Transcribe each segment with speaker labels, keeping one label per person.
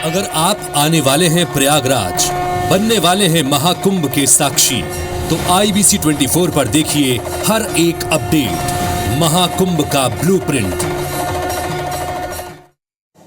Speaker 1: अगर आप आने वाले हैं प्रयागराज, बनने वाले हैं महाकुंभ के साक्षी, तो IBC 24 पर देखिए हर एक अपडेट, महाकुंभ का ब्लूप्रिंट।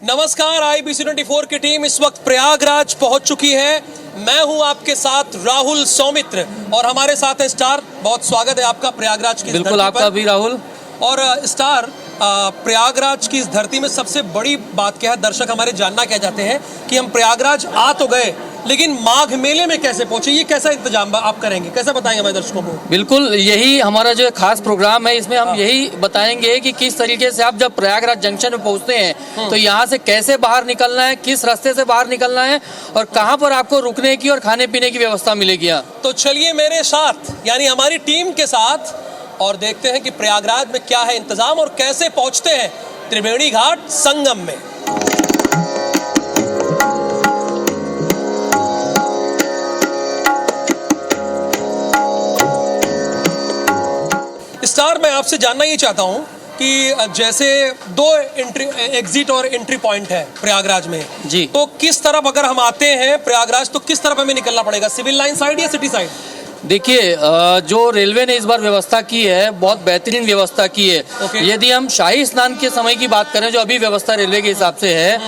Speaker 2: नमस्कार, IBC 24 की टीम इस वक्त प्रयागराज पहुंच चुकी है। मैं हूं आपके साथ राहुल सौमित्र और हमारे साथ है स्टार। बहुत स्वागत है आपका प्रयागराज की।
Speaker 3: बिल्कुल, आपका भी राहुल।
Speaker 2: और स्टार, प्रयागराज की इस धरती में सबसे बड़ी बात क्या है, दर्शक हमारे जानना क्या चाहते हैं कि हम प्रयागराज आ तो गए, लेकिन माघ मेले में कैसे पहुंचे, ये कैसा इंतजाम आप करेंगे, कैसे बताएंगे हमारे दर्शकों को?
Speaker 3: बिल्कुल, यही हमारा जो खास प्रोग्राम है, इसमें हम यही बताएंगे कि किस तरीके से आप जब प्रयागराज जंक्शन में पहुंचते हैं तो यहाँ से कैसे बाहर निकलना है, किस रास्ते से बाहर निकलना है और कहाँ पर आपको रुकने की और खाने पीने की व्यवस्था मिलेगी।
Speaker 2: तो चलिए मेरे साथ, यानी हमारी टीम के साथ, और देखते हैं कि प्रयागराज में क्या है इंतजाम और कैसे पहुंचते हैं त्रिवेणी घाट संगम में। स्टार, मैं आपसे जानना ये चाहता हूं कि जैसे दो एंट्री एग्जिट और एंट्री पॉइंट है प्रयागराज में
Speaker 3: जी,
Speaker 2: तो किस तरफ अगर हम आते हैं प्रयागराज तो किस तरफ हमें निकलना पड़ेगा, सिविल लाइन साइड या सिटी साइड?
Speaker 3: देखिए, जो रेलवे ने इस बार व्यवस्था की है, बहुत बेहतरीन व्यवस्था की है। यदि हम शाही स्नान के समय की बात करें, जो अभी व्यवस्था रेलवे के हिसाब से है,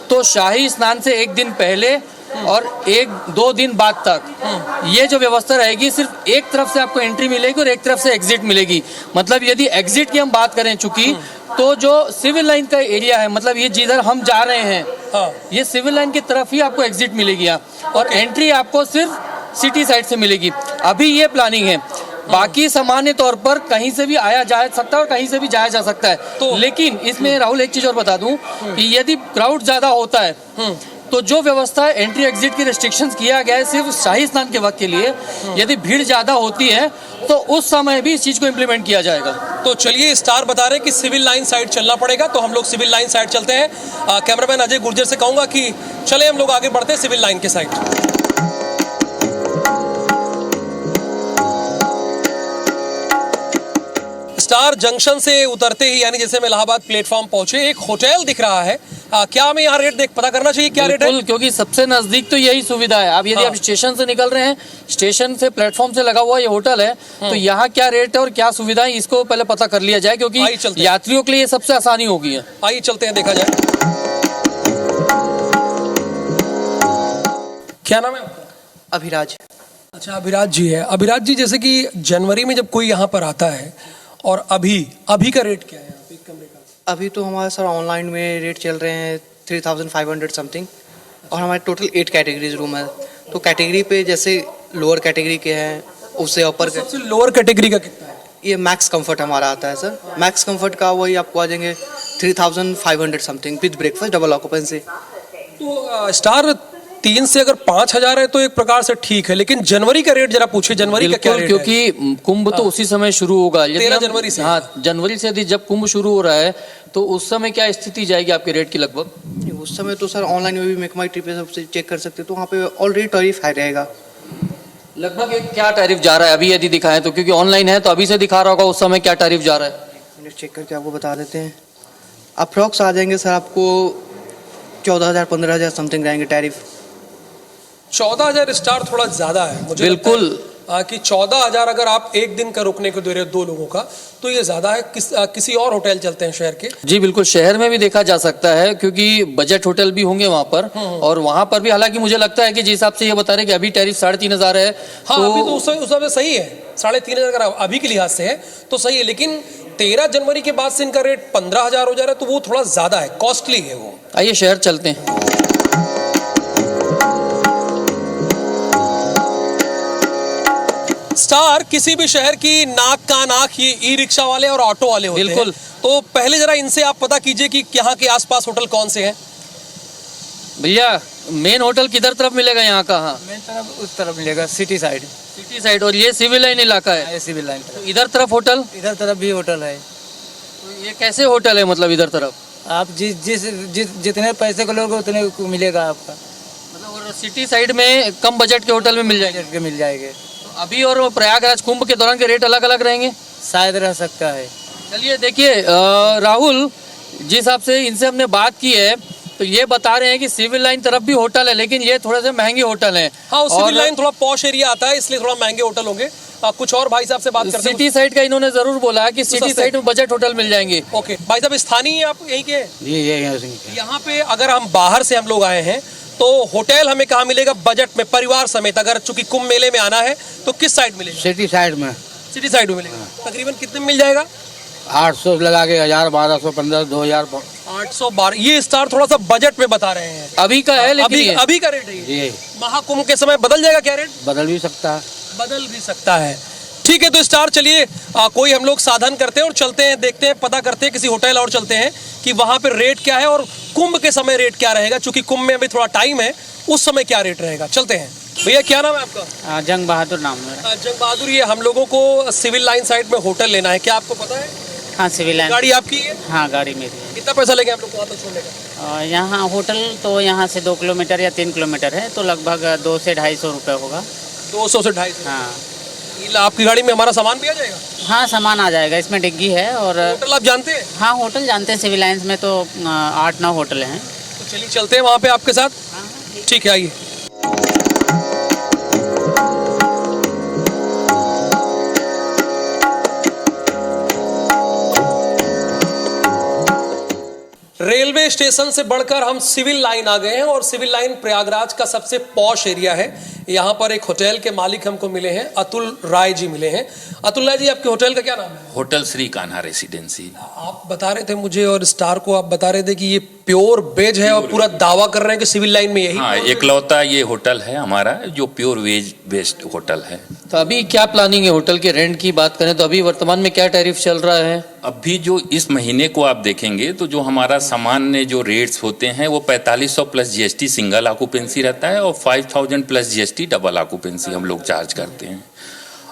Speaker 3: तो शाही स्नान से एक दिन पहले और 1-2 दिन बाद तक ये जो व्यवस्था रहेगी, सिर्फ एक तरफ से आपको एंट्री मिलेगी और एक तरफ से एग्जिट मिलेगी। मतलब यदि एग्जिट की हम बात करें, चूंकि तो जो सिविल लाइन का एरिया है, मतलब ये जिधर हम जा रहे हैं, ये सिविल लाइन की तरफ ही आपको एग्जिट मिलेगी और एंट्री आपको सिर्फ सिटी साइड से मिलेगी। अभी ये प्लानिंग है, बाकी सामान्य तौर पर कहीं से भी आया जा सकता है और कहीं से भी जाया जा सकता है। लेकिन इसमें राहुल एक चीज और बता दूं कि यदि क्राउड ज्यादा होता है तो जो व्यवस्था एंट्री एग्जिट की रेस्ट्रिक्शंस किया गया है सिर्फ शाही स्नान के वक्त के लिए, यदि भीड़ ज्यादा होती है तो उस समय भी इस चीज को इम्प्लीमेंट किया जाएगा।
Speaker 2: तो चलिए, स्टार बता रहे हैं कि सिविल लाइन साइड चलना पड़ेगा, तो हम लोग सिविल लाइन साइड चलते हैं। कैमरामैन अजय गुर्जर से कहूंगा कि चले हम लोग आगे बढ़ते हैं सिविल लाइन के साइड। स्टार, जंक्शन से उतरते ही, यानी जैसे हम इलाहाबाद प्लेटफॉर्म पहुंचे, एक होटल दिख रहा है। क्या हमें यहाँ रेट पता करना चाहिए, क्या रेट है?
Speaker 3: क्योंकि सबसे नजदीक तो यही सुविधा है। अब यदि आप स्टेशन से निकल रहे हैं, स्टेशन से प्लेटफॉर्म से लगा हुआ ये होटल है, तो यहाँ क्या रेट है और क्या सुविधा है, इसको पहले पता कर लिया जाए, क्योंकि यात्रियों के लिए ये सबसे आसानी होगी है।
Speaker 2: आइए चलते हैं, देखा जाए। क्या नाम है आपका?
Speaker 4: अभिराज।
Speaker 2: अच्छा, अभिराज जी है। अभिराज जी, जैसे कि जनवरी में जब कोई यहाँ पर आता है और अभी का रेट क्या है एक कमरे का?
Speaker 4: अभी तो हमारे सर ऑनलाइन में रेट चल रहे हैं 3500 समथिंग, और हमारे टोटल 8 कैटेगरीज रूम है। तो कैटेगरी पे जैसे लोअर कैटेगरी के हैं, उससे ऊपर
Speaker 2: तो सबसे लोअर कैटेगरी का कितना है?
Speaker 4: ये मैक्स कंफर्ट हमारा आता है सर। मैक्स कंफर्ट का वही आपको आ जाएंगे 3500 something with breakfast, double occupancy.
Speaker 2: तो स्टार, 3 से अगर 5000 है तो एक प्रकार से ठीक है, लेकिन जनवरी का रेट जरा पूछिए, जनवरी का क्या रेट है?
Speaker 3: क्योंकि कुंभ तो उसी समय शुरू होगा,
Speaker 2: 13 जनवरी से।
Speaker 3: हाँ, जनवरी से यदि जब कुंभ शुरू हो रहा है तो उस समय क्या स्थिति जाएगी आपके रेट की लगभग?
Speaker 4: उस समय तो सर ऑनलाइन में भी मेक माई ट्रिप पे सबसे चेक कर सकते, तो वहाँ पे ऑलरेडी टैरिफ हाई रहेगा।
Speaker 3: लगभग एक क्या टैरिफ जा रहा है अभी यदि दिखाएं तो? क्योंकि ऑनलाइन है तो अभी से दिखा रहा होगा, उस समय क्या टैरिफ जा रहा है?
Speaker 4: चेक करके आपको बता देते हैं। अप्रॉक्स आ जाएंगे सर आपको 14,000-15,000 समथिंग रहेंगे टैरिफ।
Speaker 2: 14,000 स्टार थोड़ा ज्यादा है मुझे।
Speaker 3: बिल्कुल
Speaker 2: कि 14,000 अगर आप एक दिन का रुकने को दे रहे हो 2 लोगों का, तो ये ज्यादा है। किसी और होटल चलते हैं शहर के। जी
Speaker 3: बिल्कुल, शहर में भी देखा जा सकता है, क्योंकि बजट होटल भी होंगे वहाँ पर, और वहाँ पर भी हालांकि मुझे लगता है कि जिस हिसाब से ये बता रहे कि अभी टैरिफ 3,500 है।
Speaker 2: हाँ, तो अभी तो उस समय सही है, 3,500 अगर अभी के लिहाज से है तो सही है, लेकिन 13 जनवरी के बाद से इनका रेट 15,000 हो जा रहा है, तो वो थोड़ा ज्यादा है, कॉस्टली है वो।
Speaker 3: आइए शहर चलते हैं।
Speaker 2: स्टार, किसी भी शहर की नाक कान आंख ये ई रिक्शा वाले और ऑटो वाले होते हैं।
Speaker 3: बिल्कुल।
Speaker 2: तो पहले जरा इनसे आप पता कीजिए कि यहाँ के आसपास होटल कौन से हैं।
Speaker 3: भैया, मेन होटल किधर तरफ मिलेगा यहाँ का? हाँ,
Speaker 5: मेन तरफ उस तरफ मिलेगा, सिटी साइड।
Speaker 3: सिटी साइड, और ये सिविल लाइन इलाका है?
Speaker 5: ये सिविल लाइन
Speaker 3: तो इधर तरफ होटल?
Speaker 5: इधर तरफ भी होटल है।
Speaker 3: तो ये कैसे होटल है, मतलब इधर तरफ?
Speaker 5: आप जितने पैसे को लोगे उतने को मिलेगा आपका।
Speaker 3: मतलब और सिटी साइड में कम बजट के होटल में मिल जाएंगे?
Speaker 5: मिल जाएंगे।
Speaker 3: तो अभी और प्रयागराज कुंभ के दौरान के रेट अलग अलग रहेंगे?
Speaker 5: शायद रह सकता है।
Speaker 3: चलिए देखिए राहुल, जिस हिसाब से इनसे हमने बात की है तो ये बता रहे हैं कि सिविल लाइन तरफ भी होटल है, लेकिन ये थोड़े से महंगे होटल हैं।
Speaker 2: हाँ, वो सिविल
Speaker 3: और
Speaker 2: लाइन थोड़ा पॉश एरिया आता है, इसलिए थोड़ा महंगे होटल होंगे। कुछ और भाई साहब से बात करते हैं।
Speaker 3: सिटी साइड का इन्होंने जरूर बोला है कि सिटी
Speaker 2: सस्ते।
Speaker 3: साइड में बजट होटल मिल जाएंगे।
Speaker 2: ओके भाई साहब, स्थानीय आप यहीं के हैं?
Speaker 5: ये
Speaker 2: यहाँ पे अगर हम बाहर से हम लोग आए हैं तो होटल हमें कहाँ मिलेगा बजट में, परिवार समेत? अगर चूंकि कुंभ मेले में आना है तो किस साइड मिलेगा?
Speaker 5: सिटी साइड में
Speaker 2: सिटी साइड में मिलेगा। तकरीबन कितने में मिल जाएगा?
Speaker 5: 800 लगा के 1000, 1200, 1500, 2000।
Speaker 2: 812। ये स्टार थोड़ा सा बजट में बता रहे हैं।
Speaker 3: अभी का है, लेकिन ये
Speaker 2: अभी का रेट है ये।
Speaker 5: ये
Speaker 2: महाकुंभ के समय बदल जाएगा क्या रेट?
Speaker 5: बदल भी सकता है।
Speaker 2: बदल भी सकता है। ठीक है, तो स्टार चलिए कोई हम लोग साधन करते हैं और चलते हैं, देखते हैं, पता करते हैं किसी होटल और चलते हैं कि वहाँ पे रेट क्या है और कुंभ के समय रेट क्या रहेगा। चूंकि कुंभ में अभी थोड़ा टाइम है, उस समय क्या रेट रहेगा, चलते हैं। भैया क्या नाम है आपका?
Speaker 5: जंग बहादुर नाम है।
Speaker 2: जंग बहादुर, ये हम लोगों को सिविल लाइन साइड में होटल लेना है, क्या आपको पता है?
Speaker 6: हाँ, सिविल लाइन।
Speaker 2: गाड़ी आपकी है?
Speaker 6: हाँ, गाड़ी मेरी है।
Speaker 2: कितना पैसा लेंगे आप लोग वहाँ तक छोड़ने का?
Speaker 6: यहाँ होटल तो यहाँ से 2 किलोमीटर या 3 किलोमीटर है, तो लगभग 200 से 250 रुपये होगा।
Speaker 2: 200 से 250।
Speaker 6: हाँ
Speaker 2: आपकी गाड़ी में हमारा सामान भी आ जाएगा?
Speaker 6: हाँ, सामान आ जाएगा, इसमें डिग्गी है। और
Speaker 2: होटल आप जानते हैं?
Speaker 6: हाँ, होटल जानते हैं, सिविल लाइन्स में तो 8-9 होटल हैं।
Speaker 2: तो चलिए चलते हैं वहाँ पे आपके साथ। ठीक है, आइए। रेलवे स्टेशन से बढ़कर हम सिविल लाइन आ गए हैं और सिविल लाइन प्रयागराज का सबसे पॉश एरिया है। यहाँ पर एक होटल के मालिक हमको मिले हैं, अतुल राय जी मिले हैं। अतुल राय जी, आपके होटल का क्या नाम है?
Speaker 7: Hotel Shri Kanha residency.
Speaker 2: आप बता रहे थे मुझे और स्टार को, आप बता रहे थे कि ये प्योर वेज है और पूरा दावा कर रहे हैं कि सिविल लाइन में यही।
Speaker 7: हाँ, इकलौता ये होटल है हमारा जो प्योर वेज बेस्ड होटल है।
Speaker 3: तो अभी क्या प्लानिंग है होटल के रेंट की बात करें तो अभी वर्तमान में क्या टैरिफ चल रहा है?
Speaker 7: अभी जो इस महीने को आप देखेंगे तो जो हमारा सामान्य जो रेट्स होते हैं वो 4500 प्लस जीएसटी सिंगल ऑक्यूपेंसी रहता है और 5000 प्लस जीएसटी डबल ऑक्यूपेंसी हम लोग चार्ज करते हैं।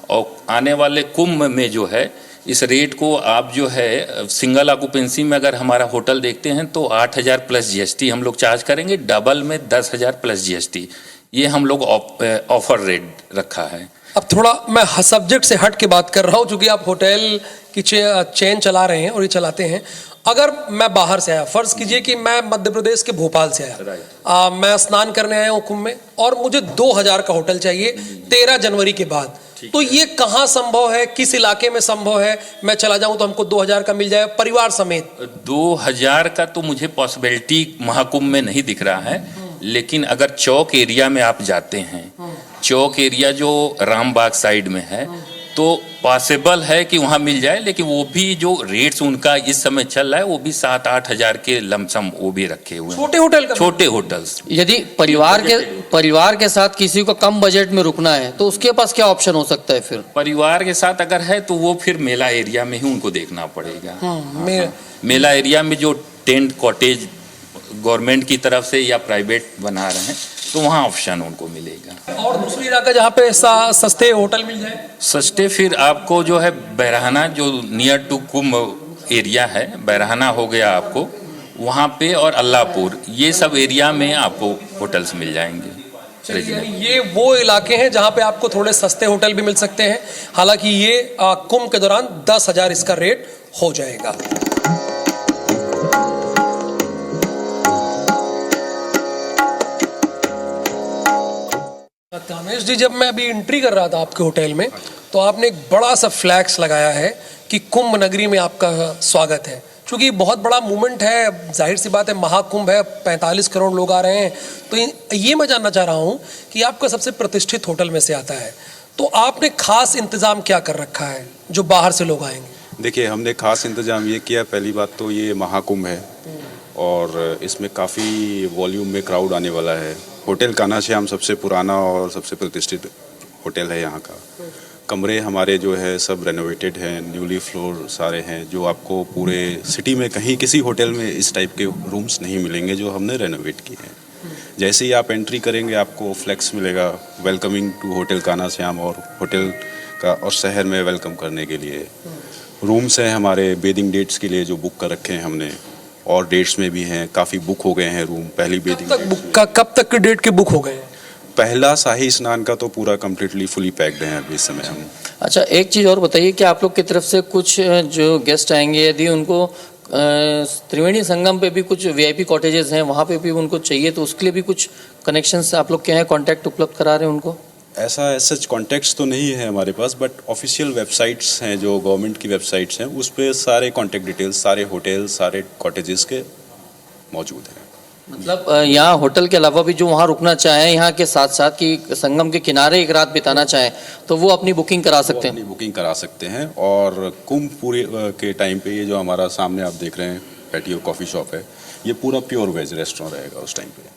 Speaker 7: और आने वाले कुंभ में जो है इस रेट को आप जो है सिंगल ऑक्यूपेंसी में अगर हमारा होटल देखते हैं तो 8000 प्लस जीएसटी हम लोग चार्ज करेंगे, डबल में 10000 प्लस जीएसटी। ये हम लोग ऑफर रेट रखा है।
Speaker 2: अब थोड़ा मैं सब्जेक्ट से हट के बात कर रहा हूँ, क्योंकि आप होटल की चेन चला रहे हैं और ये चलाते हैं। अगर मैं बाहर से आया, फर्ज कीजिए कि मैं मध्य प्रदेश के भोपाल से आया, मैं स्नान करने आया हूँ कुंभ में और मुझे 2000 का होटल चाहिए 13 जनवरी के बाद, तो ये कहाँ संभव है, किस इलाके में संभव है? मैं चला जाऊं तो हमको 2000 का मिल जाए परिवार समेत?
Speaker 7: 2000 का तो मुझे पॉसिबिलिटी महाकुंभ में नहीं दिख रहा है, लेकिन अगर चौक एरिया में आप जाते हैं, चौक एरिया जो रामबाग साइड में है, तो पॉसिबल है कि वहाँ मिल जाए। लेकिन वो भी जो रेट्स उनका इस समय चल रहा है वो भी 7-8 हजार के लमसम वो भी रखे हुए हैं।
Speaker 2: छोटे होटल का?
Speaker 7: छोटे होटल्स।
Speaker 3: यदि परिवार के साथ किसी को कम बजट में रुकना है तो उसके पास क्या ऑप्शन हो सकता है फिर?
Speaker 7: परिवार के साथ अगर है तो वो फिर मेला एरिया में ही उनको देखना पड़ेगा। मेला एरिया में जो टेंट कॉटेज गवर्नमेंट की तरफ से या प्राइवेट बना रहे हैं तो वहाँ ऑप्शन उनको मिलेगा।
Speaker 2: और दूसरी इलाका जहाँ पे सस्ते होटल मिल जाए?
Speaker 7: सस्ते फिर आपको जो है बैरहाना जो नियर टू कुंभ एरिया है, बैरहाना हो गया आपको वहाँ पे, और अल्लाहपुर, ये सब एरिया में आपको होटल्स मिल जाएंगे।
Speaker 2: ये वो इलाके हैं जहाँ पे आपको थोड़े सस्ते होटल भी मिल सकते हैं। हालांकि ये कुंभ के दौरान 10,000 इसका रेट हो जाएगा। कामेश जी, जब मैं अभी एंट्री कर रहा था आपके होटल में तो आपने एक बड़ा सा फ्लैक्स लगाया है कि कुंभ नगरी में आपका स्वागत है। चूँकि बहुत बड़ा मूवमेंट है, जाहिर सी बात है, महाकुंभ है, 45 करोड़ लोग आ रहे हैं, तो ये मैं जानना चाह रहा हूँ कि आपका सबसे प्रतिष्ठित होटल में से आता है, तो आपने खास इंतज़ाम क्या कर रखा है जो बाहर से लोग आएंगे?
Speaker 8: देखिए, हमने खास इंतज़ाम ये किया, पहली बात तो ये महाकुंभ है और इसमें काफ़ी वॉल्यूम में क्राउड आने वाला है। होटल कान्हा श्याम सबसे पुराना और सबसे प्रतिष्ठित होटल है यहाँ का। कमरे हमारे जो है सब रेनोवेटेड हैं, न्यूली फ्लोर सारे हैं, जो आपको पूरे सिटी में कहीं किसी होटल में इस टाइप के रूम्स नहीं मिलेंगे जो हमने रेनोवेट किए हैं। जैसे ही आप एंट्री करेंगे आपको फ्लैक्स मिलेगा, welcoming to hotel Kanha Shyam, और होटल का और शहर में वेलकम करने के लिए। रूम्स हैं हमारे बेदिंग डेट्स के लिए जो बुक कर रखे हैं हमने, और डेट्स में भी हैं, काफ़ी बुक हो गए हैं रूम। पहली बेदिंग
Speaker 2: कब तक के डेट के बुक हो गए?
Speaker 8: पहला शाही स्नान का तो पूरा कम्प्लीटली फुली पैक्ड है अभी इस समय हम।
Speaker 3: अच्छा, एक चीज़ और बताइए कि आप लोग की तरफ से कुछ जो गेस्ट आएंगे यदि उनको त्रिवेणी संगम पे भी कुछ वीआईपी कॉटेजेस हैं, वहाँ पे भी उनको चाहिए, तो उसके लिए भी कुछ कनेक्शंस आप लोग क्या है, कॉन्टैक्ट उपलब्ध करा रहे हैं उनको?
Speaker 8: ऐसा सच कॉन्टैक्ट्स तो नहीं है हमारे पास, बट ऑफिशियल वेबसाइट्स हैं जो गवर्नमेंट की वेबसाइट्स हैं, उस पर सारे कॉन्टैक्ट डिटेल्स, सारे होटल, सारे कॉटेजेस के मौजूद हैं।
Speaker 3: मतलब यहाँ होटल के अलावा भी जो वहाँ रुकना चाहें, यहाँ के साथ साथ कि संगम के किनारे एक रात बिताना चाहें, तो वो अपनी बुकिंग करा सकते हैं?
Speaker 8: अपनी बुकिंग करा सकते हैं। और कुंभ पूरे के टाइम पे ये जो हमारा सामने आप देख रहे हैं पैटियो कॉफ़ी शॉप है, ये पूरा प्योर वेज रेस्टोरेंट रहेगा उस टाइम पे।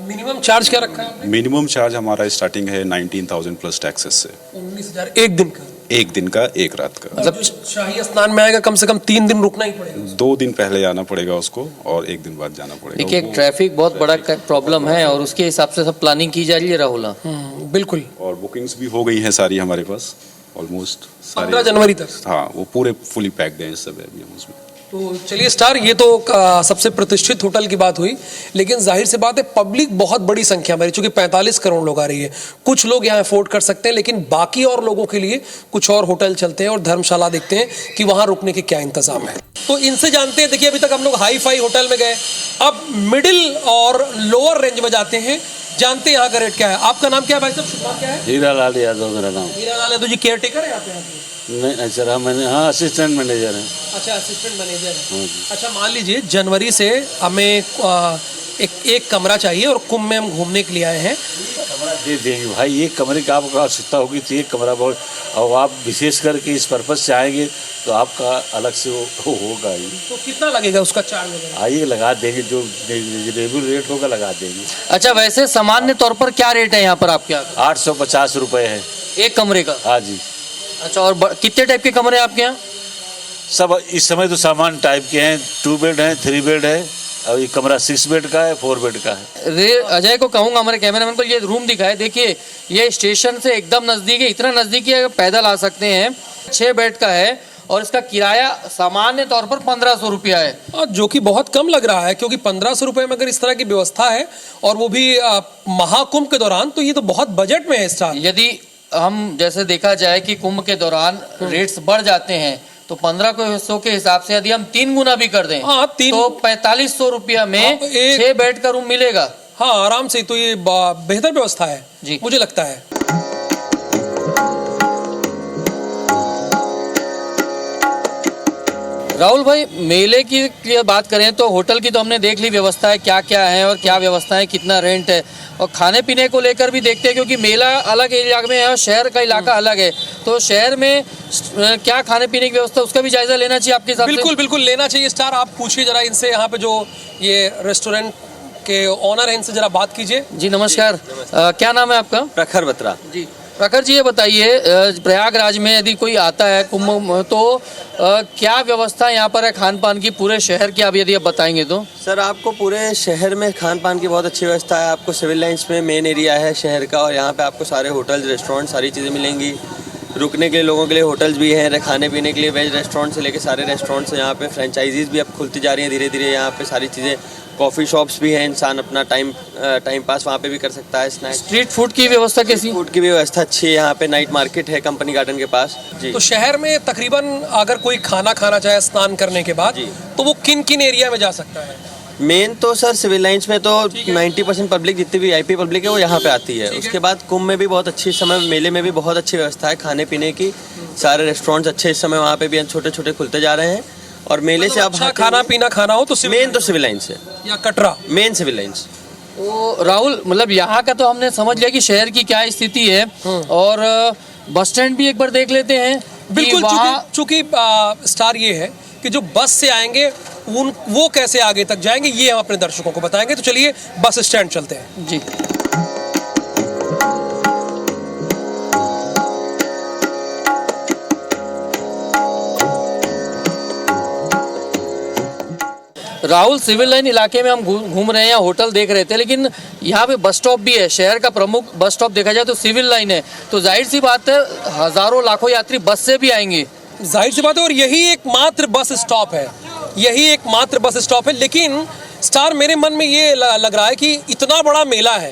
Speaker 2: मिनिमम चार्ज क्या रखा है?
Speaker 8: मिनिमम चार्ज हमारा स्टार्टिंग है 19,000 प्लस टैक्सेस से।
Speaker 2: 19,000 एक दिन का?
Speaker 8: एक दिन का, एक रात का।
Speaker 2: मतलब शाही स्नान में आएगा कम से कम 3 दिन रुकना ही पड़ेगा?
Speaker 8: 2 दिन पहले आना पड़ेगा उसको और 1 दिन बाद जाना पड़ेगा।
Speaker 3: देखिए, एक ट्रैफिक बहुत बड़ा प्रॉब्लम है और उसके हिसाब से सब प्लानिंग की जा रही है राहुल।
Speaker 2: बिल्कुल।
Speaker 8: और बुकिंग्स भी हो गई हैं सारी हमारे पास, ऑलमोस्ट
Speaker 2: 15 जनवरी तक?
Speaker 8: हाँ, वो पूरे फुली पैक्ड हैं इस समय अभी हम उसमें।
Speaker 2: तो चलिए स्टार, ये तो सबसे प्रतिष्ठित होटल की बात हुई, लेकिन जाहिर सी बात है पब्लिक बहुत बड़ी संख्या में, चूंकि 45 करोड़ लोग आ रही है, कुछ लोग यहाँ अफोर्ड कर सकते हैं, लेकिन बाकी और लोगों के लिए कुछ और होटल चलते हैं और धर्मशाला देखते हैं कि वहाँ रुकने के क्या इंतजाम है। तो इनसे जानते हैं। देखिए, अभी तक हम लोग हाई फाई होटल में गए, अब मिडिल और लोअर रेंज में जाते हैं, जानते हैं यहाँ का रेट क्या है। आपका नाम क्या है भाई साहब? शुभ नाम क्या है?
Speaker 9: हीरा लाल यादव मेरा नाम।
Speaker 2: हीरा लाल यादव जी केयर टेकर है यहाँ पे?
Speaker 9: नहीं सर, हाँ असिस्टेंट मैनेजर हैं।
Speaker 2: अच्छा, असिस्टेंट मैनेजर है। अच्छा, मान लीजिए जनवरी से हमें एक कमरा चाहिए और कुंभ में हम घूमने के लिए आए हैं।
Speaker 9: कमरा दे देंगे भाई, एक कमरे की आपको आवश्यकता होगी तो एक कमरा बहुत, और आप विशेष करके इस पर्पज से आएंगे तो आपका अलग से होगा ही।
Speaker 2: तो कितना लगेगा उसका चार्ज वगैरह?
Speaker 9: आइए लगा देंगे, जो रेगुलर रेट होगा लगा देंगे।
Speaker 3: अच्छा, वैसे सामान्य तौर पर क्या रेट है यहाँ पर आपके यहाँ?
Speaker 9: 850 रुपये है
Speaker 3: एक कमरे का?
Speaker 9: हाँ जी।
Speaker 3: अच्छा, और कितने टाइप के कमरे हैं आपके यहाँ?
Speaker 9: सब इस समय तो सामान टाइप के हैं, 2 बेड हैं, 3 बेड है, और ये कमरा 6 बेड का है, 4 बेड का है।
Speaker 3: अजय को कहूँगा, हमारे कैमरामैन को, ये रूम दिखाए। देखिए, ये स्टेशन से एकदम नज़दीक है, इतना नज़दीक है पैदल आ सकते हैं। 6 बेड का है और इसका किराया सामान्य तौर पर 1500 रुपया है,
Speaker 2: जो कि बहुत कम लग रहा है, क्योंकि 1500 रुपये में अगर इस तरह की व्यवस्था है और वो भी महाकुंभ के दौरान, तो ये तो बहुत बजट में है स्टार।
Speaker 3: यदि हम जैसे देखा जाए कि कुंभ के दौरान रेट्स बढ़ जाते हैं, तो 1500 के हिसाब से यदि हम 3 गुना भी कर दें, तो 4500 रुपया में 6 बेड का रूम मिलेगा।
Speaker 2: हाँ, आराम से। तो ये बेहतर व्यवस्था है
Speaker 3: जी,
Speaker 2: मुझे लगता है।
Speaker 3: राहुल भाई, मेले की बात करें तो होटल की तो हमने देख ली व्यवस्था है, क्या क्या है और क्या व्यवस्था है, कितना रेंट है, और खाने पीने को लेकर भी देखते हैं, क्योंकि मेला अलग एरिया में है और शहर का इलाका अलग है, तो शहर में क्या खाने पीने की व्यवस्था, उसका भी जायजा लेना चाहिए आपके हिसाब से?
Speaker 2: बिल्कुल बिल्कुल लेना चाहिए स्टार। आप पूछिए जरा इनसे, यहाँ पे जो ये रेस्टोरेंट के ओनर है, इनसे जरा बात कीजिए।
Speaker 3: जी नमस्कार, क्या नाम है आपका?
Speaker 10: प्रखर बत्रा
Speaker 3: जी। प्रखर जी, ये बताइए, प्रयागराज में यदि कोई आता है कुंभ, तो क्या व्यवस्था यहाँ पर है खान पान की पूरे शहर की, आप यदि आप बताएंगे तो?
Speaker 10: सर, आपको पूरे शहर में खान पान की बहुत अच्छी व्यवस्था है। आपको सिविल लाइंस में मेन एरिया है शहर का, और यहाँ पे आपको सारे होटल, रेस्टोरेंट, सारी चीज़ें मिलेंगी। रुकने के लिए लोगों के लिए होटल्स भी हैं, खाने पीने के लिए वेज रेस्टोरेंट से लेके सारे रेस्टोरेंट्स हैं यहाँ पे। फ्रेंचाइजीज भी अब खुलती जा रही हैं धीरे धीरे यहाँ पे, सारी चीज़ें। कॉफ़ी शॉप्स भी हैं, इंसान अपना टाइम पास वहाँ पे भी कर सकता है। स्नैक्स,
Speaker 3: स्ट्रीट फूड की व्यवस्था कैसी?
Speaker 10: फूड की भी व्यवस्था अच्छी है यहाँ पे। नाइट मार्केट है कंपनी गार्डन के पास जी।
Speaker 2: तो शहर में तकरीबन अगर कोई खाना खाना चाहे स्नान करने के बाद, तो वो किन किन एरिया में जा सकता है?
Speaker 10: मेन तो सर सिविल लाइंस में तो 90% पब्लिक, जितनी भी VIP पब्लिक है वो यहाँ पे आती है। उसके बाद कुंभ में भी बहुत अच्छी, इस समय मेले में भी बहुत अच्छी व्यवस्था है खाने पीने की। सारे रेस्टोरेंट्स अच्छे इस समय वहाँ पे भी छोटे छोटे खुलते जा रहे हैं, और मेले से आप
Speaker 2: अच्छा खाना पीना खाना हो तो
Speaker 10: मेन तो सिविल लाइंस है
Speaker 2: या कटरा,
Speaker 10: मेन सिविल लाइंस।
Speaker 3: तो राहुल, मतलब यहाँ का तो हमने समझ लिया कि शहर की क्या स्थिति है, और बस स्टैंड भी एक बार देख लेते हैं।
Speaker 2: बिल्कुल, चूंकि स्टार ये है कि जो बस से आएंगे वो कैसे आगे तक जाएंगे, ये हम अपने दर्शकों को बताएंगे। तो चलिए बस स्टैंड चलते हैं
Speaker 3: जी। राहुल, सिविल लाइन इलाके में हम घूम रहे हैं, होटल देख रहे थे, लेकिन यहाँ पे बस स्टॉप भी है। शहर का प्रमुख बस स्टॉप देखा जाए तो सिविल लाइन है, तो जाहिर सी बात है हजारों लाखों यात्री बस से भी आएंगे।
Speaker 2: जाहिर सी बात है, और यही एकमात्र बस स्टॉप है, यही एकमात्र बस स्टॉप है। लेकिन स्टार, मेरे मन में ये लग रहा है कि इतना बड़ा मेला है,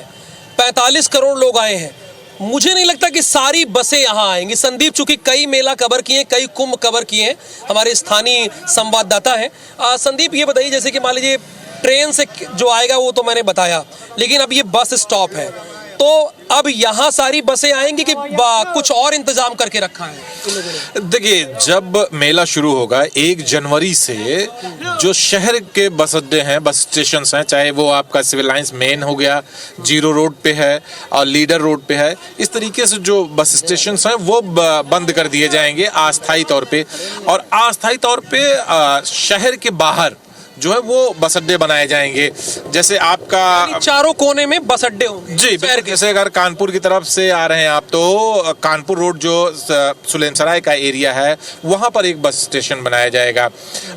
Speaker 2: 45 करोड़ लोग आए हैं, मुझे नहीं लगता कि सारी बसें यहाँ आएंगी। संदीप चूंकि कई मेला कवर किए, कई कुंभ कवर किए हैं, हमारे स्थानीय संवाददाता हैं। संदीप ये बताइए, जैसे कि मान लीजिए ट्रेन से जो आएगा वो तो मैंने बताया, लेकिन अब ये बस स्टॉप है, तो अब यहाँ सारी बसें आएंगी कि कुछ और इंतजाम करके रखा है?
Speaker 11: देखिए, जब मेला शुरू होगा 1 जनवरी से जो शहर के बस अड्डे हैं, बस स्टेशन हैं, चाहे वो आपका सिविल लाइंस मेन हो गया, जीरो रोड पे है और लीडर रोड पे है, इस तरीके से जो बस स्टेशन हैं वो बंद कर दिए जाएंगे अस्थायी तौर पे। और अस्थायी तौर पे शहर के बाहर जो है वो बस अड्डे बनाए जाएंगे। जैसे आपका
Speaker 2: चारों कोने में बस अड्डे होंगे
Speaker 11: जी, जैसे अगर कानपुर की तरफ से आ रहे हैं आप, तो कानपुर रोड जो सुलेमसराय का एरिया है वहाँ पर एक बस स्टेशन बनाया जाएगा।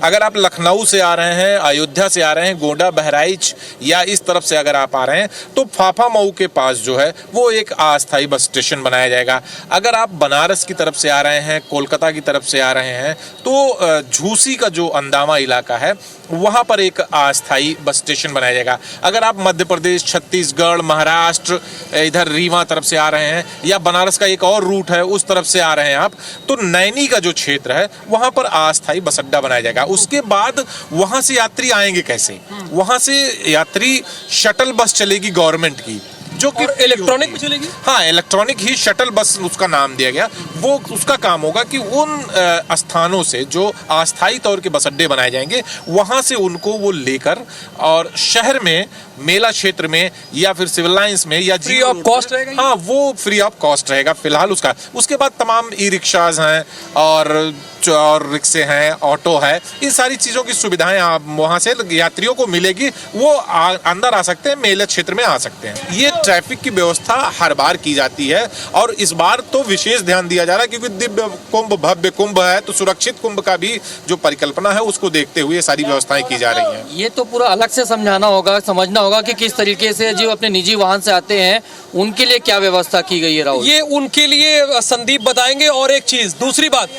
Speaker 11: अगर आप लखनऊ से आ रहे हैं, अयोध्या से आ रहे हैं, गोंडा बहराइच या इस तरफ से अगर आप आ रहे हैं, तो फाफा मऊ के पास जो है वो एक अस्थायी बस स्टेशन बनाया जाएगा। अगर आप बनारस की तरफ से आ रहे हैं, कोलकाता की तरफ से आ रहे हैं, तो झूसी का जो अंदामा इलाका है वहाँ पर एक अस्थायी बस स्टेशन बनाया जाएगा। अगर आप मध्य प्रदेश, छत्तीसगढ़, महाराष्ट्र, इधर रीवा तरफ से आ रहे हैं, या बनारस का एक और रूट है उस तरफ से आ रहे हैं आप, तो नैनी का जो क्षेत्र है वहाँ पर अस्थायी बस अड्डा बनाया जाएगा। उसके बाद वहाँ से यात्री आएंगे कैसे? वहाँ से यात्री शटल बस चलेगी गवर्नमेंट की, जो कि
Speaker 2: इलेक्ट्रॉनिक भी चलेगी।
Speaker 11: हाँ, इलेक्ट्रॉनिक ही शटल बस उसका नाम दिया गया। वो उसका काम होगा कि उन स्थानों से जो अस्थायी तौर के बस अड्डे बनाए जाएंगे वहां से उनको वो लेकर और शहर में, मेला क्षेत्र में या फिर सिविल लाइंस में या
Speaker 2: फ्री ऑफ कॉस्ट रहेगा।
Speaker 11: हाँ, वो फ्री ऑफ कॉस्ट रहेगा फिलहाल उसका। उसके बाद तमाम ई रिक्शाज हैं और रिक्शे हैं, ऑटो है, इन सारी चीज़ों की सुविधाएं आप वहाँ से यात्रियों को मिलेगी। वो अंदर आ सकते हैं, मेला क्षेत्र में आ सकते हैं। ये ट्रैफिक की व्यवस्था हर बार की जाती है और इस बार तो विशेष ध्यान दिया जा रहा है, क्योंकि दिव्य कुंभ, भव्य कुंभ है, तो सुरक्षित कुंभ का भी जो परिकल्पना है उसको देखते हुए सारी व्यवस्थाएं की जा रही हैं।
Speaker 3: ये तो पूरा अलग से समझाना होगा, समझना होगा कि किस तरीके से जो अपने निजी वाहन से आते हैं उनके लिए क्या व्यवस्था की गई है। राहुल,
Speaker 2: ये उनके लिए संदीप बताएंगे। और एक चीज, दूसरी बात,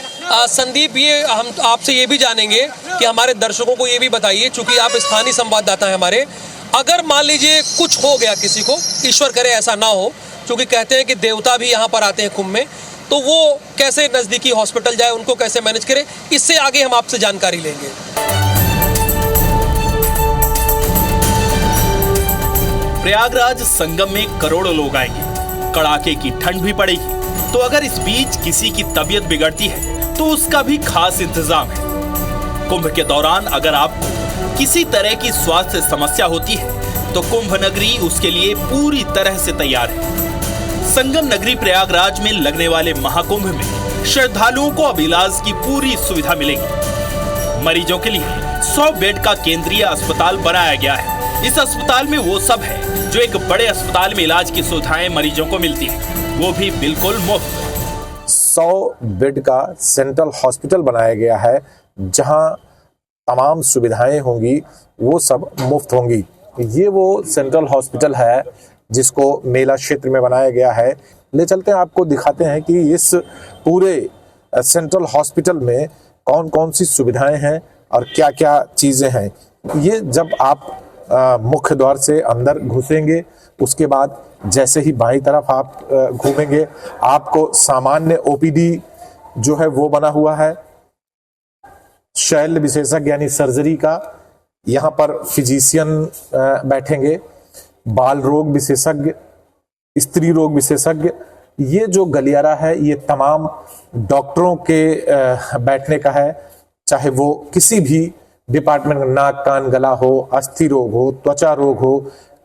Speaker 2: संदीप, ये हम आपसे ये भी जानेंगे कि हमारे दर्शकों को ये भी बताइए, चूंकि आप स्थानीय संवाददाता हैं हमारे, अगर मान लीजिए कुछ हो गया किसी को, ईश्वर करे ऐसा ना हो, क्योंकि कहते हैं कि देवता भी यहाँ पर आते हैं कुंभ में, तो वो कैसे नजदीकी हॉस्पिटल जाए, उनको कैसे मैनेज करे, इससे आगे हम आपसे जानकारी लेंगे।
Speaker 12: प्रयागराज संगम में करोड़ों लोग आएंगे, कड़ाके की ठंड भी पड़ेगी, तो अगर इस बीच किसी की तबीयत बिगड़ती है तो उसका भी खास इंतजाम है। कुंभ के दौरान अगर आपको किसी तरह की स्वास्थ्य समस्या होती है तो कुंभ नगरी उसके लिए पूरी तरह से तैयार है। संगम नगरी प्रयागराज में लगने वाले महाकुंभ में श्रद्धालुओं को अब इलाज की पूरी सुविधा मिलेगी। मरीजों के लिए 100 बेड का केंद्रीय अस्पताल बनाया गया है। इस अस्पताल में वो सब है जो एक बड़े अस्पताल में इलाज की सुविधाएं मरीजों को मिलती है, वो भी बिल्कुल मुफ्त।
Speaker 13: 100 बेड का सेंट्रल हॉस्पिटल बनाया गया है, जहां तमाम सुविधाएं होंगी वो सब मुफ्त होंगी। ये वो सेंट्रल हॉस्पिटल है जिसको मेला क्षेत्र में बनाया गया है। ले चलते हैं, आपको दिखाते हैं कि इस पूरे सेंट्रल हॉस्पिटल में कौन कौन सी सुविधाएं हैं और क्या क्या चीज़ें हैं। ये जब आप मुख्य द्वार से अंदर घुसेंगे, उसके बाद जैसे ही बाईं तरफ आप घूमेंगे, आपको सामान्य ओपीडी जो है वो बना हुआ है, शल्य विशेषज्ञ यानी सर्जरी का, यहाँ पर फिजिशियन बैठेंगे, बाल रोग विशेषज्ञ, स्त्री रोग विशेषज्ञ। ये जो गलियारा है ये तमाम डॉक्टरों के बैठने का है, चाहे वो किसी भी डिपार्टमेंट, नाक कान गला हो, अस्थि रोग हो, त्वचा रोग हो,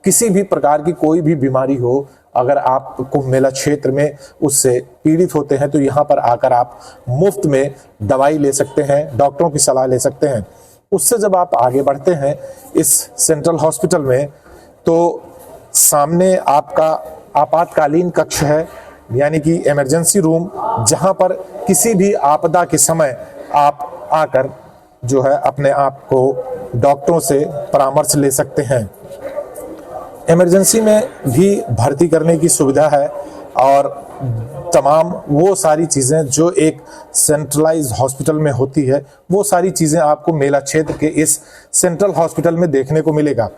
Speaker 13: किसी भी प्रकार की कोई भी बीमारी हो, अगर आप कुंभ मेला क्षेत्र में उससे पीड़ित होते हैं तो यहाँ पर आकर आप मुफ्त में दवाई ले सकते हैं, डॉक्टरों की सलाह ले सकते हैं। उससे जब आप आगे बढ़ते हैं इस सेंट्रल हॉस्पिटल में, तो सामने आपका आपातकालीन कक्ष है, यानी कि इमरजेंसी रूम, जहाँ पर किसी भी आपदा के समय आप आकर जो है अपने आप को डॉक्टरों से परामर्श ले सकते हैं। इमरजेंसी में भी भर्ती करने की सुविधा है और तमाम वो सारी चीज़ें जो एक सेंट्रलाइज हॉस्पिटल में होती है, वो सारी चीज़ें आपको मेला क्षेत्र के इस सेंट्रल हॉस्पिटल में देखने को मिलेगा।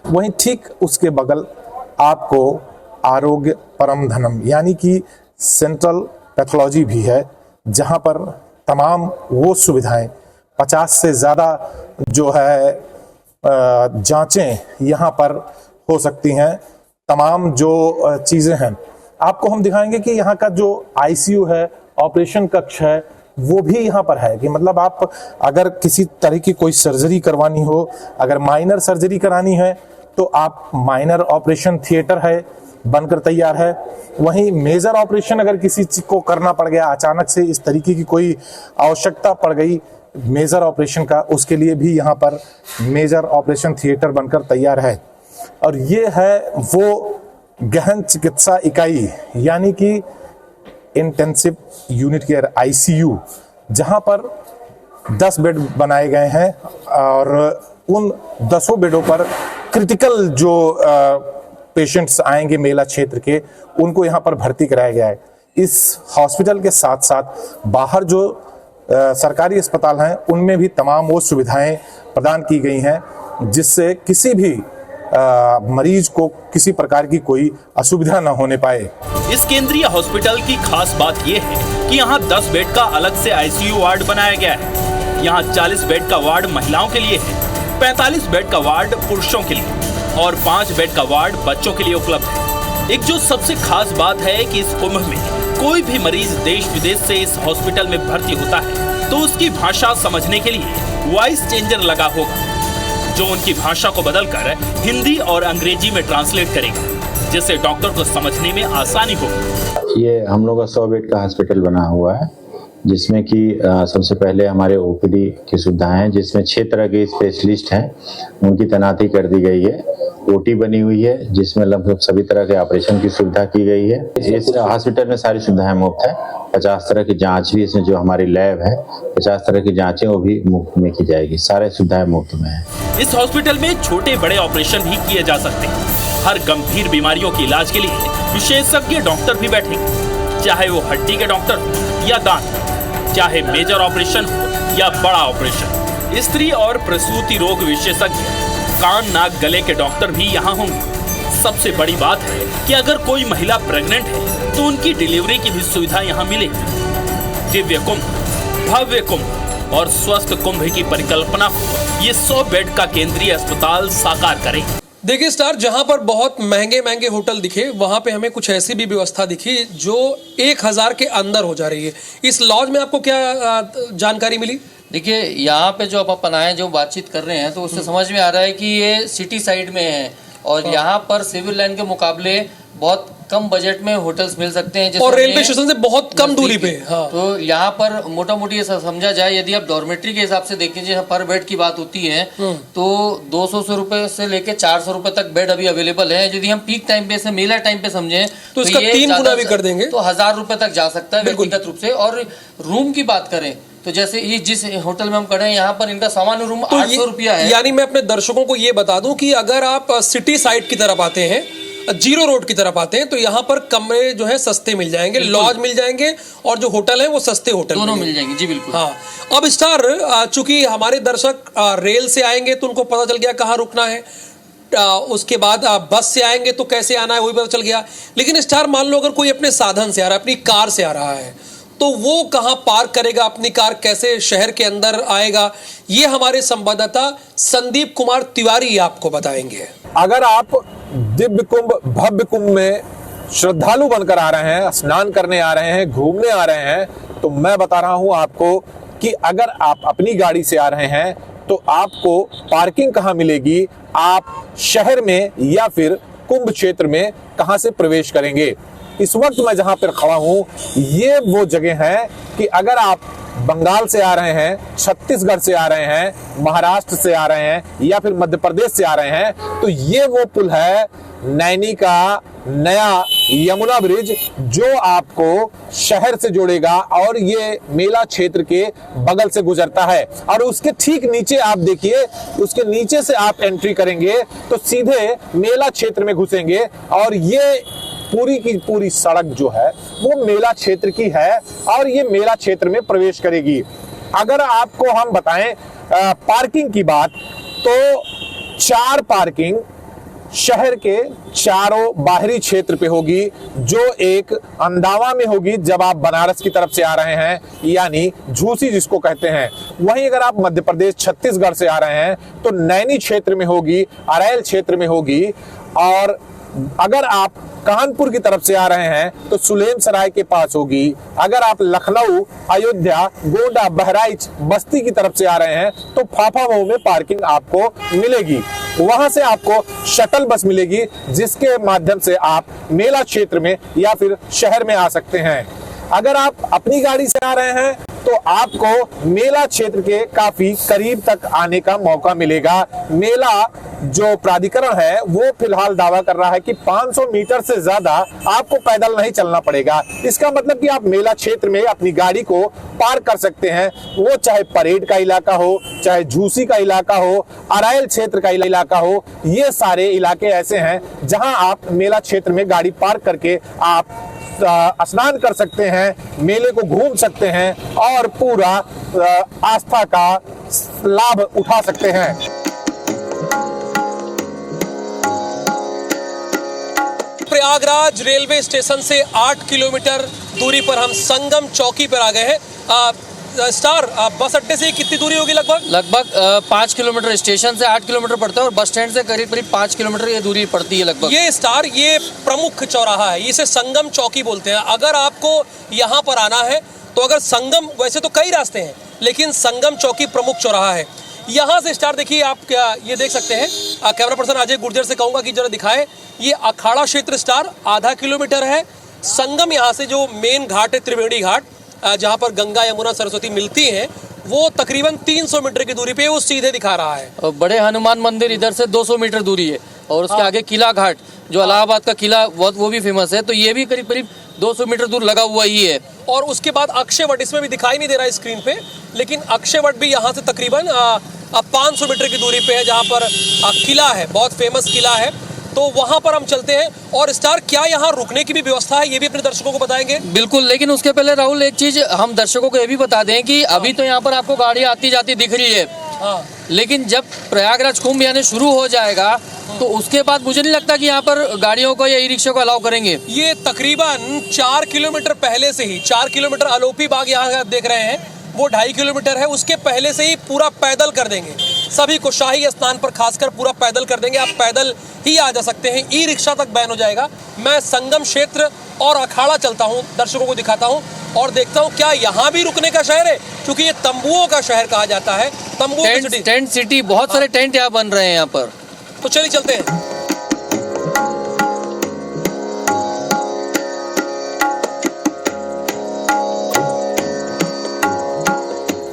Speaker 13: वहीं ठीक उसके बगल आपको आरोग्य परम धनम, यानी कि सेंट्रल पैथोलॉजी भी है, जहां पर तमाम वो सुविधाएं 50 से ज़्यादा जो है जांचें यहाँ पर हो सकती हैं। तमाम जो चीज़ें हैं आपको हम दिखाएंगे कि यहाँ का जो आईसीयू है, ऑपरेशन कक्ष है, वो भी यहाँ पर है कि मतलब आप अगर किसी तरह की कोई सर्जरी करवानी हो, अगर माइनर सर्जरी करानी है तो आप माइनर ऑपरेशन थिएटर है बनकर तैयार है। वहीं मेजर ऑपरेशन अगर किसी चीज को करना पड़ गया, अचानक से इस तरीके की कोई आवश्यकता पड़ गई मेजर ऑपरेशन का, उसके लिए भी यहाँ पर मेजर ऑपरेशन थिएटर बनकर तैयार है। और ये है वो गहन चिकित्सा इकाई यानी कि इंटेंसिव यूनिट केयर आईसीयू, जहां पर 10 बेड बनाए गए हैं और उन 10 बेडों पर क्रिटिकल जो पेशेंट्स आएंगे मेला क्षेत्र के, उनको यहाँ पर भर्ती कराया गया है। इस हॉस्पिटल के साथ साथ बाहर जो सरकारी अस्पताल हैं उनमें भी तमाम वो सुविधाएं प्रदान की गई हैं जिससे किसी भी मरीज को किसी प्रकार की कोई असुविधा न होने पाए।
Speaker 12: इस केंद्रीय हॉस्पिटल की खास बात यह है कि यहाँ 10 बेड का अलग से आईसीयू वार्ड बनाया गया है। यहाँ 40 बेड का वार्ड महिलाओं के लिए है, 45 बेड का वार्ड पुरुषों के लिए और 5 बेड का वार्ड बच्चों के लिए उपलब्ध है। एक जो सबसे खास बात है कि इस कुंभ में कोई भी मरीज देश विदेश से इस हॉस्पिटल में भर्ती होता है तो उसकी भाषा समझने के लिए वॉइस चेंजर लगा होगा, जो उनकी भाषा को बदलकर हिंदी और अंग्रेजी में ट्रांसलेट करेगा, जिससे डॉक्टर को समझने में आसानी होगी।
Speaker 14: ये हम लोग का 100 बेड का हॉस्पिटल बना हुआ है, जिसमें कि सबसे पहले हमारे ओपीडी की सुविधाएं हैं, जिसमें 6 तरह के स्पेशलिस्ट हैं, उनकी तैनाती कर दी गई है। ओटी बनी हुई है जिसमें लगभग सभी तरह के ऑपरेशन की सुविधा की गई है। इस हॉस्पिटल में सारी सुविधाएं मुफ्त है। 50 तरह की जांच भी इसमें, जो हमारी लैब है 50 तरह की जांचें वो भी मुफ्त में की जाएगी। सारे सुविधाएं मुफ्त में है।
Speaker 12: इस हॉस्पिटल में छोटे बड़े ऑपरेशन भी किए जा सकते हैं। हर गंभीर बीमारियों के इलाज के लिए विशेषज्ञ डॉक्टर भी बैठेंगे, चाहे वो हड्डी के डॉक्टर हो या दांत, चाहे मेजर ऑपरेशन हो या बड़ा ऑपरेशन। स्त्री और प्रसूति रोग विशेषज्ञ, कान नाक गले के डॉक्टर भी यहाँ होंगे। सबसे बड़ी बात है कि अगर कोई महिला प्रेग्नेंट है तो उनकी डिलीवरी की भी सुविधा यहाँ मिलेगी। दिव्य कुंभ, भव्य कुंभ और स्वस्थ कुंभ की परिकल्पना को ये 100 बेड का केंद्रीय अस्पताल साकार करे।
Speaker 2: देखिए स्टार, जहां पर बहुत महंगे महंगे होटल दिखे वहां पे हमें कुछ ऐसी भी व्यवस्था दिखी जो 1000 के अंदर हो जा रही है। इस लॉज में आपको क्या जानकारी मिली?
Speaker 3: देखिए, यहाँ पे जो अपन आए जो बातचीत कर रहे हैं तो उससे समझ में आ रहा है कि ये सिटी साइड में है और यहाँ पर सिविल लाइन के मुकाबले बहुत कम बजट में होटल्स मिल सकते हैं
Speaker 2: और रेलवे स्टेशन से बहुत कम दूरी पे। हाँ।
Speaker 3: तो यहाँ पर मोटा मोटी ये समझा जाए, यदि आप डॉर्मेट्री के हिसाब से देखें, जैसे पर बेड की बात होती है तो 200 रुपए से लेके 400 रुपए तक बेड अभी अवेलेबल है। यदि हम पीक टाइम पे से मेला टाइम पे समझे
Speaker 2: तो इसका 3 गुना भी कर देंगे,
Speaker 3: तो 1000 रुपए तक जा सकता है व्यक्तिगत रूप से। और रूम की बात करें तो जैसे ये जिस होटल में हम खड़े हैं यहाँ पर इनका सामान्य रूम 800 रुपया है।
Speaker 2: यानी मैं अपने दर्शकों को ये बता दूं कि अगर आप सिटी साइड की तरफ आते हैं, जीरो रोड की तरफ आते हैं, तो यहाँ पर कमरे जो है सस्ते मिल जाएंगे, लॉज मिल जाएंगे और जो होटल है वो सस्ते होटल
Speaker 3: दोनों मिल जाएंगे। जी बिल्कुल।
Speaker 2: हाँ, अब स्टार, चूंकि हमारे दर्शक रेल से आएंगे तो उनको पता चल गया कहाँ रुकना है, उसके बाद बस से आएंगे तो कैसे आना है वो भी पता चल गया। लेकिन स्टार, मान लो अगर कोई अपने साधन से आ रहा है, अपनी कार से आ रहा है, तो वो कहाँ पार्क करेगा अपनी कार, कैसे शहर के अंदर आएगा, ये हमारे संवाददाता संदीप कुमार तिवारी आपको बताएंगे।
Speaker 13: अगर आप दिव्य कुंभ भव्य कुंभ में श्रद्धालु बनकर आ रहे हैं, स्नान करने आ रहे हैं, घूमने आ रहे हैं, तो मैं बता रहा हूं आपको कि अगर आप अपनी गाड़ी से आ रहे हैं तो आपको पार्किंग कहां मिलेगी, आप शहर में या फिर कुंभ क्षेत्र में कहां से प्रवेश करेंगे। इस वक्त मैं जहां पर खड़ा हूं ये वो जगह है कि अगर आप बंगाल से आ रहे हैं, छत्तीसगढ़ से आ रहे हैं, महाराष्ट्र से आ रहे हैं या फिर मध्य प्रदेश से आ रहे हैं, तो ये वो पुल है नैनी का नया यमुना ब्रिज जो आपको शहर से जोड़ेगा और ये मेला क्षेत्र के बगल से गुजरता है। और उसके ठीक नीचे आप देखिए, उसके नीचे से आप एंट्री करेंगे तो सीधे मेला क्षेत्र में घुसेंगे और ये पूरी की पूरी सड़क जो है वो मेला क्षेत्र की है और ये मेला क्षेत्र में प्रवेश करेगी। अगर आपको हम बताएं पार्किंग की बात, तो 4 पार्किंग शहर के चारों बाहरी क्षेत्र पे होगी, जो एक अंदावा में होगी जब आप बनारस की तरफ से आ रहे हैं, यानी झूसी जिसको कहते हैं। वहीं अगर आप मध्य प्रदेश छत्तीसगढ़ से आ रहे हैं तो नैनी क्षेत्र में होगी, अरैल क्षेत्र में होगी। और अगर आप कानपुर की तरफ से आ रहे हैं तो सुलेम सराय के पास होगी। अगर आप लखनऊ, अयोध्या, गोंडा, बहराइच, बस्ती की तरफ से आ रहे हैं तो फाफामऊ में पार्किंग आपको मिलेगी। वहां से आपको शटल बस मिलेगी जिसके माध्यम से आप मेला क्षेत्र में या फिर शहर में आ सकते हैं। अगर आप अपनी गाड़ी से आ रहे हैं तो आपको मेला क्षेत्र के काफी करीब तक आने का मौका मिलेगा। मेला जो प्राधिकरण है वो फिलहाल दावा कर रहा है कि 500 मीटर से ज्यादा आपको पैदल नहीं चलना पड़ेगा। इसका मतलब कि आप मेला क्षेत्र में अपनी गाड़ी को पार्क कर सकते हैं, वो चाहे परेड का इलाका हो, चाहे झूसी का इलाका हो, अरैल क्षेत्र का इलाका हो। ये सारे इलाके ऐसे हैं जहां आप मेला क्षेत्र में गाड़ी पार्क करके आप स्नान कर सकते हैं, मेले को घूम सकते हैं और पूरा आस्था का लाभ उठा सकते हैं।
Speaker 2: प्रयागराज रेलवे स्टेशन से 8 किलोमीटर दूरी पर हम संगम चौकी पर आ गए हैं। स्टार, बस अड्डे से कितनी दूरी होगी लगभग?
Speaker 3: लगभग 5 किलोमीटर, स्टेशन से 8 किलोमीटर पड़ता है और बस स्टैंड से करीब 5 किलोमीटर ये दूरी पड़ती है लगभग।
Speaker 2: ये स्टार, ये प्रमुख चौराहा है, इसे संगम चौकी बोलते हैं। अगर आपको यहाँ पर आना है तो अगर संगम, वैसे तो कई रास्ते हैं लेकिन संगम चौकी प्रमुख चौराहा है। यहाँ से स्टार देखिए, आप क्या ये देख सकते हैं। कैमरा पर्सन अजय गुर्जर से कहूँगा कि जरा दिखाए। ये अखाड़ा क्षेत्र स्टार आधा किलोमीटर है। संगम यहाँ से जो मेन घाट है, त्रिवेणी घाट, जहाँ पर गंगा यमुना सरस्वती मिलती हैं, वो तकरीबन 300 मीटर की दूरी पे वो सीधे दिखा रहा है।
Speaker 3: और बड़े हनुमान मंदिर इधर से 200 मीटर दूरी है और उसके आगे किला घाट, जो इलाहाबाद का किला वो भी फेमस है, तो ये भी करीब 200 मीटर दूर लगा हुआ ही है।
Speaker 2: और उसके बाद अक्षयवट, इसमें भी दिखाई नहीं दे रहा है स्क्रीन पे, लेकिन अक्षयवट भी यहाँ से तकरीबन 500 मीटर की दूरी पे है, जहाँ पर किला है, बहुत फेमस किला है। तो वहां पर हम चलते हैं। और स्टार, क्या यहाँ रुकने की भी व्यवस्था है, ये भी अपने दर्शकों को बताएंगे?
Speaker 3: बिल्कुल, लेकिन उसके पहले राहुल एक चीज हम दर्शकों को ये भी बता दें कि अभी तो यहाँ पर आपको गाड़ी आती जाती दिख रही है, लेकिन जब प्रयागराज कुंभ यानी शुरू हो जाएगा तो उसके बाद मुझे नहीं लगता कि यहाँ पर गाड़ियों को या ई रिक्शा को अलाउ करेंगे।
Speaker 2: ये तकरीबन 4 किलोमीटर पहले से ही, 4 किलोमीटर आलोपी बाग यहाँ आप देख रहे हैं, वो 2.5 किलोमीटर है, उसके पहले से ही पूरा पैदल कर देंगे। सभी को शाही स्नान पर खासकर पूरा पैदल कर देंगे। आप पैदल ही आ जा सकते हैं, ई रिक्शा तक बैन हो जाएगा। मैं संगम क्षेत्र और अखाड़ा चलता हूँ, दर्शकों को दिखाता हूँ और देखता हूँ क्या यहाँ भी रुकने का शहर है, क्योंकि ये तंबुओं का शहर कहा जाता है। तंबू
Speaker 3: टेंट सिटी, बहुत सारे टेंट यहाँ बन रहे हैं यहाँ पर।
Speaker 2: तो चलिए चलते हैं।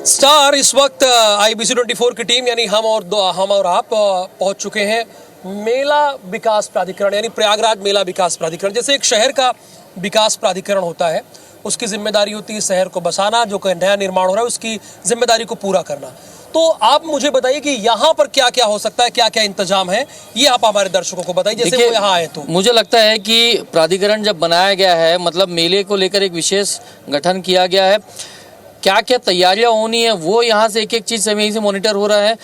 Speaker 2: स्टार, इस वक्त IBC 24 की टीम यानी हम और आप पहुंच चुके हैं मेला विकास प्राधिकरण यानी प्रयागराज मेला विकास प्राधिकरण। जैसे एक शहर का विकास प्राधिकरण होता है, उसकी जिम्मेदारी होती है शहर को बसाना, जो नया निर्माण हो रहा है उसकी जिम्मेदारी को पूरा करना। तो आप मुझे बताइए कि यहाँ पर क्या क्या हो सकता है, क्या क्या इंतजाम है, ये आप हमारे दर्शकों को बताइए जैसे वो यहाँ आए। तो
Speaker 3: मुझे लगता है कि प्राधिकरण जब बनाया गया है, मतलब मेले को लेकर एक विशेष गठन किया गया है, क्या क्या तैयारियां होनी है वो यहाँ से एक एक चीज यहीं से मॉनिटर हो रहा है।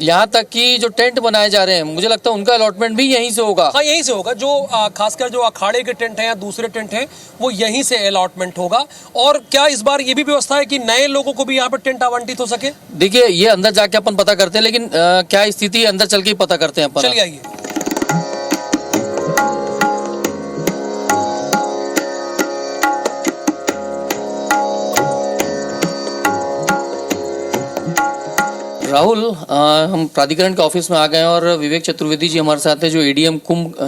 Speaker 3: यहाँ तक कि जो टेंट बनाए जा रहे हैं, मुझे लगता है उनका अलॉटमेंट भी यहीं से होगा।
Speaker 2: हाँ, यहीं से होगा। जो खासकर जो अखाड़े के टेंट हैं या दूसरे टेंट हैं, वो यहीं से अलॉटमेंट होगा। और क्या इस बार ये भी व्यवस्था है कि नए लोगों को भी यहाँ पर टेंट आवंटित हो सके?
Speaker 3: देखिए, ये अंदर जाके अपन पता करते हैं, लेकिन क्या स्थिति अंदर चल के पता करते हैं अपन।
Speaker 2: चलिए आइए।
Speaker 3: राहुल, हम प्राधिकरण के ऑफिस में आ गए और विवेक चतुर्वेदी जी हमारे साथ हैं, जो एडीएम कुंभ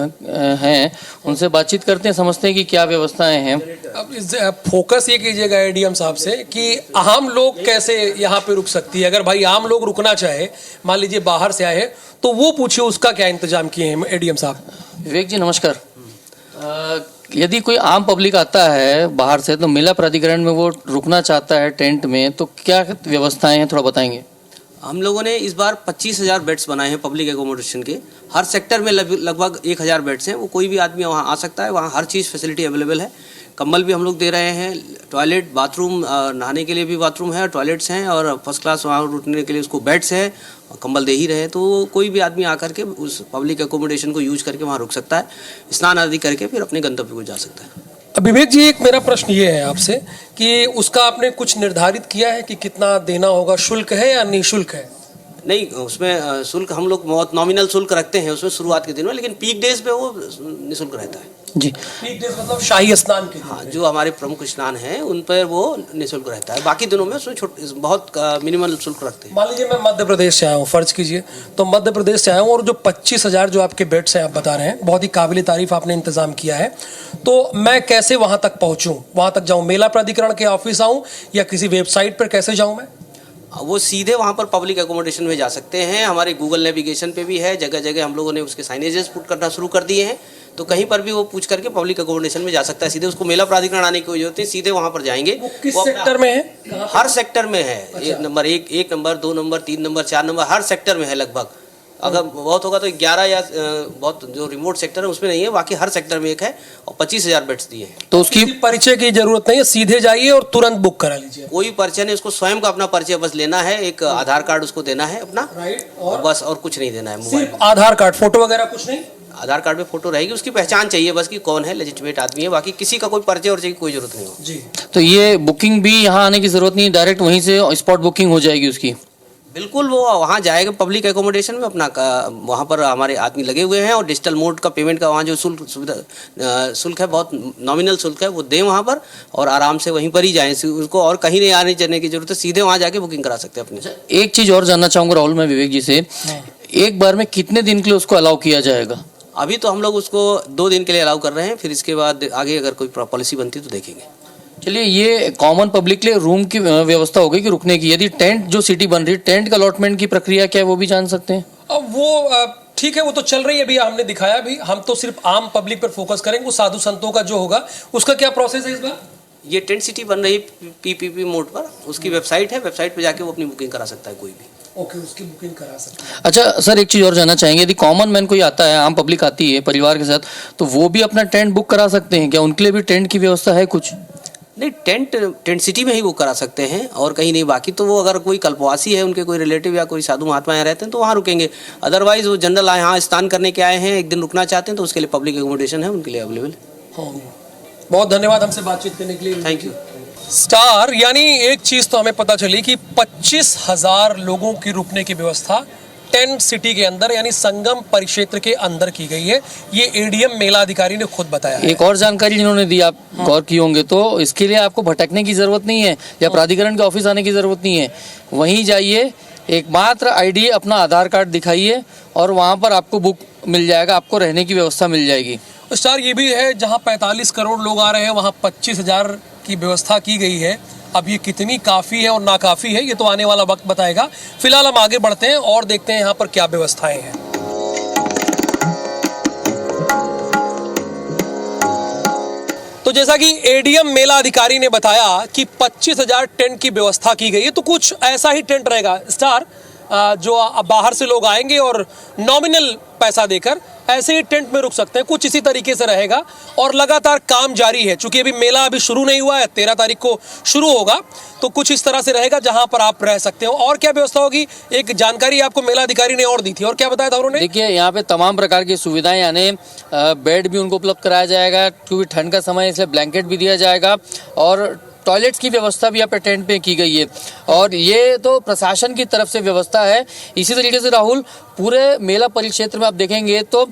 Speaker 3: हैं, उनसे बातचीत करते हैं, समझते हैं कि क्या व्यवस्थाएं हैं।
Speaker 2: अब फोकस ये कीजिएगा एडीएम साहब से कि आम लोग कैसे यहाँ पे रुक सकती है। अगर भाई आम लोग रुकना चाहे, मान लीजिए बाहर से आए, तो वो पूछिए उसका क्या इंतजाम किए हैं एडीएम साहब।
Speaker 3: विवेक जी नमस्कार। यदि कोई आम पब्लिक आता है बाहर से तो मेला प्राधिकरण में वो रुकना चाहता है टेंट में, तो क्या व्यवस्थाएं हैं, थोड़ा बताएंगे?
Speaker 15: हम लोगों ने इस बार 25,000 बेड्स बनाए हैं पब्लिक एकोमोडेशन के। हर सेक्टर में लगभग 1,000 बेड्स हैं। वो कोई भी आदमी वहाँ आ सकता है, वहाँ हर चीज़ फैसिलिटी अवेलेबल है। कंबल भी हम लोग दे रहे हैं, टॉयलेट बाथरूम नहाने के लिए भी बाथरूम है, टॉयलेट्स हैं और फर्स्ट क्लास वहाँ रुकने के लिए उसको बेड्स है, कंबल दे ही रहे हैं। तो कोई भी आदमी आकर के उस पब्लिक एकोमोडेशन को यूज करके वहाँ रुक सकता है, स्नान आदि करके फिर अपने गंतव्य को जा सकता है।
Speaker 2: विवेक जी, एक मेरा प्रश्न ये है आपसे कि उसका आपने कुछ निर्धारित किया है कि कितना देना होगा, शुल्क है या निःशुल्क है?
Speaker 15: नहीं, उसमें शुल्क हम लोग बहुत नॉमिनल शुल्क रखते हैं उसमें शुरुआत के दिन में, लेकिन पीक डेज पे वो निःशुल्क रहता है
Speaker 3: जी।
Speaker 2: पीक डेज मतलब शाही स्नान के?
Speaker 15: हाँ, जो हमारे प्रमुख स्नान हैं उन पर वो निःशुल्क रहता है, बाकी दिनों में उसमें बहुत मिनिमल शुल्क रखते हैं।
Speaker 2: मान लीजिए मैं मध्य प्रदेश से आया हूँ, फर्ज कीजिए तो मध्य प्रदेश से आया हूँ और जो 25,000 जो आपके बेड्स हैं आप बता रहे हैं, बहुत ही काबिल तारीफ आपने इंतजाम किया है, तो मैं कैसे वहाँ तक पहुँचूँ, वहाँ तक जाऊँ? मेला प्राधिकरण के ऑफिस आऊँ या किसी वेबसाइट पर कैसे जाऊँ मैं?
Speaker 15: वो सीधे वहाँ पर पब्लिक एकोमोडेशन में जा सकते हैं, हमारे गूगल नेविगेशन पे भी है, जगह जगह हम लोगों ने उसके साइनेजेस पुट करना शुरू कर दिए हैं, तो कहीं पर भी वो पूछ करके पब्लिक एकोमोडेशन में जा सकता है सीधे, उसको मेला प्राधिकरण आने की कोई जरूरत नहीं, सीधे वहाँ पर जाएंगे।
Speaker 2: वो किस सेक्टर में है?
Speaker 15: हर सेक्टर में है। अच्छा। एक नंबर 2 नंबर 3 नंबर 4 नंबर हर सेक्टर में है लगभग। अगर बहुत होगा तो 11 या बहुत जो रिमोट सेक्टर है उसमें नहीं है, बाकी हर सेक्टर में एक है और 25,000 बेड्स दिए हैं।
Speaker 2: तो उसकी परिचय की जरूरत नहीं है, सीधे जाइए और तुरंत बुक करा लीजिए।
Speaker 15: कोई परिचय नहीं, उसको स्वयं का अपना परिचय बस लेना है, एक आधार कार्ड उसको देना है अपना, और बस और कुछ नहीं देना है। मोबाइल
Speaker 2: आधार कार्ड, फोटो वगैरह कुछ नहीं?
Speaker 15: आधार कार्ड में फोटो रहेगी, उसकी पहचान चाहिए बस कि कौन है, लेजिटिमेट आदमी है, बाकी किसी का कोई परिचय और कोई जरूरत नहीं हो
Speaker 2: जी।
Speaker 3: तो ये बुकिंग भी यहाँ आने की जरूरत नहीं, डायरेक्ट वहीं से स्पॉट बुकिंग हो जाएगी उसकी?
Speaker 15: बिल्कुल, वो वहाँ जाएगा पब्लिक एकोमोडेशन में, अपना वहाँ पर हमारे आदमी लगे हुए हैं और डिजिटल मोड का पेमेंट का वहाँ जो शुल्क है, बहुत नॉमिनल शुल्क है, वो दें वहाँ पर और आराम से वहीं पर ही जाएं, उसको और कहीं नहीं आने जाने की जरूरत है, सीधे वहाँ जाके बुकिंग करा सकते हैं अपने।
Speaker 3: एक चीज़ और जानना चाहूँगा राहुल मैं विवेक जी से, एक बार में कितने दिन के लिए उसको अलाउ किया जाएगा?
Speaker 15: अभी तो हम लोग उसको 2 दिन के लिए अलाउ कर रहे हैं, फिर इसके बाद आगे अगर कोई पॉलिसी बनती तो देखेंगे।
Speaker 3: चलिए, ये कॉमन पब्लिक के लिए रूम की व्यवस्था हो गई कि रुकने की, यदि टेंट जो सिटी बन रही है, टेंट का अलॉटमेंट की प्रक्रिया क्या है वो भी जान सकते हैं?
Speaker 2: अब वो ठीक है, वो तो चल रही है, अभी हमने दिखाया भी, हम तो सिर्फ आम पब्लिक पर फोकस करेंगे, वो साधु संतों का जो होगा उसका क्या प्रोसेस है इस बार?
Speaker 15: ये टेंट सिटी बन रही है पीपीपी मोड पर, उसकी वेबसाइट है, वेबसाइट पे जाके वो अपनी बुकिंग करा सकता है कोई भी।
Speaker 2: ओके, उसकी बुकिंग करा सकते हैं।
Speaker 3: अच्छा सर, एक चीज़ और जानना चाहेंगे, यदि कॉमन मैन कोई आता है, आम पब्लिक आती है परिवार के साथ, तो वो भी अपना टेंट बुक करा सकते हैं क्या? उनके लिए भी टेंट की व्यवस्था है कुछ?
Speaker 15: नहीं, टेंट सिटी में ही बुक करा सकते हैं और कहीं नहीं। बाकी तो वो अगर कोई कल्पवासी है, उनके कोई रिलेटिव या कोई साधु महात्मा यहाँ रहते हैं तो वहाँ रुकेंगे, अदरवाइज वो जनरल यहाँ स्नान करने के आए हैं, एक दिन रुकना चाहते हैं तो उसके लिए पब्लिक एकोमोडेशन है उनके लिए अवेलेबल है।
Speaker 2: बहुत धन्यवाद हमसे बातचीत करने के लिए।
Speaker 15: Thank you.
Speaker 2: स्टार, यानी एक चीज तो हमें पता चली कि 25,000 लोगों की रुकने की व्यवस्था टेंट सिटी के अंदर यानी संगम परिक्षेत्र के अंदर की गई है, ये एडीएम मेला अधिकारी ने खुद बताया है।
Speaker 3: एक और जानकारी जिन्होंने दी, आप गौर किए होंगे, तो इसके लिए आपको भटकने की जरूरत नहीं है या प्राधिकरण के ऑफिस आने की जरूरत नहीं है, वहीं जाइए, एकमात्र आईडी अपना आधार कार्ड दिखाइए और वहाँ पर आपको बुक मिल जाएगा, आपको रहने की व्यवस्था मिल जाएगी।
Speaker 2: स्टार, ये भी है जहाँ 45 करोड़ लोग आ रहे हैं वहाँ 25,000 की व्यवस्था की गई है। अब ये कितनी काफ़ी है और नाकाफ़ी है ये तो आने वाला वक्त बताएगा। फिलहाल हम आगे बढ़ते हैं और देखते हैं यहाँ पर क्या व्यवस्थाएं हैं। तो जैसा कि एडीएम मेला अधिकारी ने बताया कि 25,000 टेंट की व्यवस्था की गई है, तो कुछ ऐसा ही टेंट रहेगा स्टार, जो बाहर से लोग आएंगे और नॉमिनल पैसा देकर ऐसे ही टेंट में रुक सकते हैं, कुछ इसी तरीके से रहेगा और लगातार काम जारी है। चूंकि अभी मेला अभी शुरू नहीं हुआ है, 13 तारीख को शुरू होगा, तो कुछ इस तरह से रहेगा जहां पर आप रह सकते हो। और क्या व्यवस्था होगी, एक जानकारी आपको मेला अधिकारी ने और दी थी, और क्या बताया था उन्होंने?
Speaker 3: देखिए, यहाँ पे तमाम प्रकार की सुविधाएं, यानी बेड भी उनको उपलब्ध कराया जाएगा, क्योंकि ठंड का समय इसलिए ब्लैंकेट भी दिया जाएगा और टॉयलेट्स की व्यवस्था भी यहाँ पे टेंट पे की गई है। और ये तो प्रशासन की तरफ से व्यवस्था है। इसी तरीके से राहुल, पूरे मेला परिक्षेत्र में आप देखेंगे तो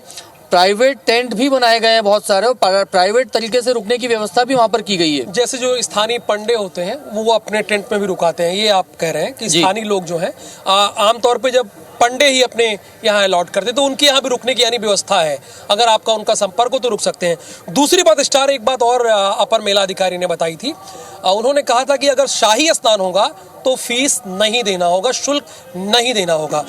Speaker 3: प्राइवेट टेंट भी बनाए गए हैं बहुत सारे, और प्राइवेट तरीके से रुकने की व्यवस्था भी वहाँ पर की गई है।
Speaker 2: जैसे जो स्थानीय पंडे होते हैं वो अपने टेंट में भी रुकाते हैं, ये आप कह रहे हैं कि स्थानीय लोग जो हैं आमतौर पे जब पंडे ही अपने यहाँ अलॉट करते तो उनके यहाँ भी रुकने की यानी व्यवस्था है, अगर आपका उनका संपर्क हो तो रुक सकते हैं। दूसरी बात स्टार, एक बात और अपर मेला अधिकारी ने बताई थी, उन्होंने कहा था कि अगर शाही स्नान होगा तो फीस नहीं देना होगा, शुल्क नहीं देना होगा।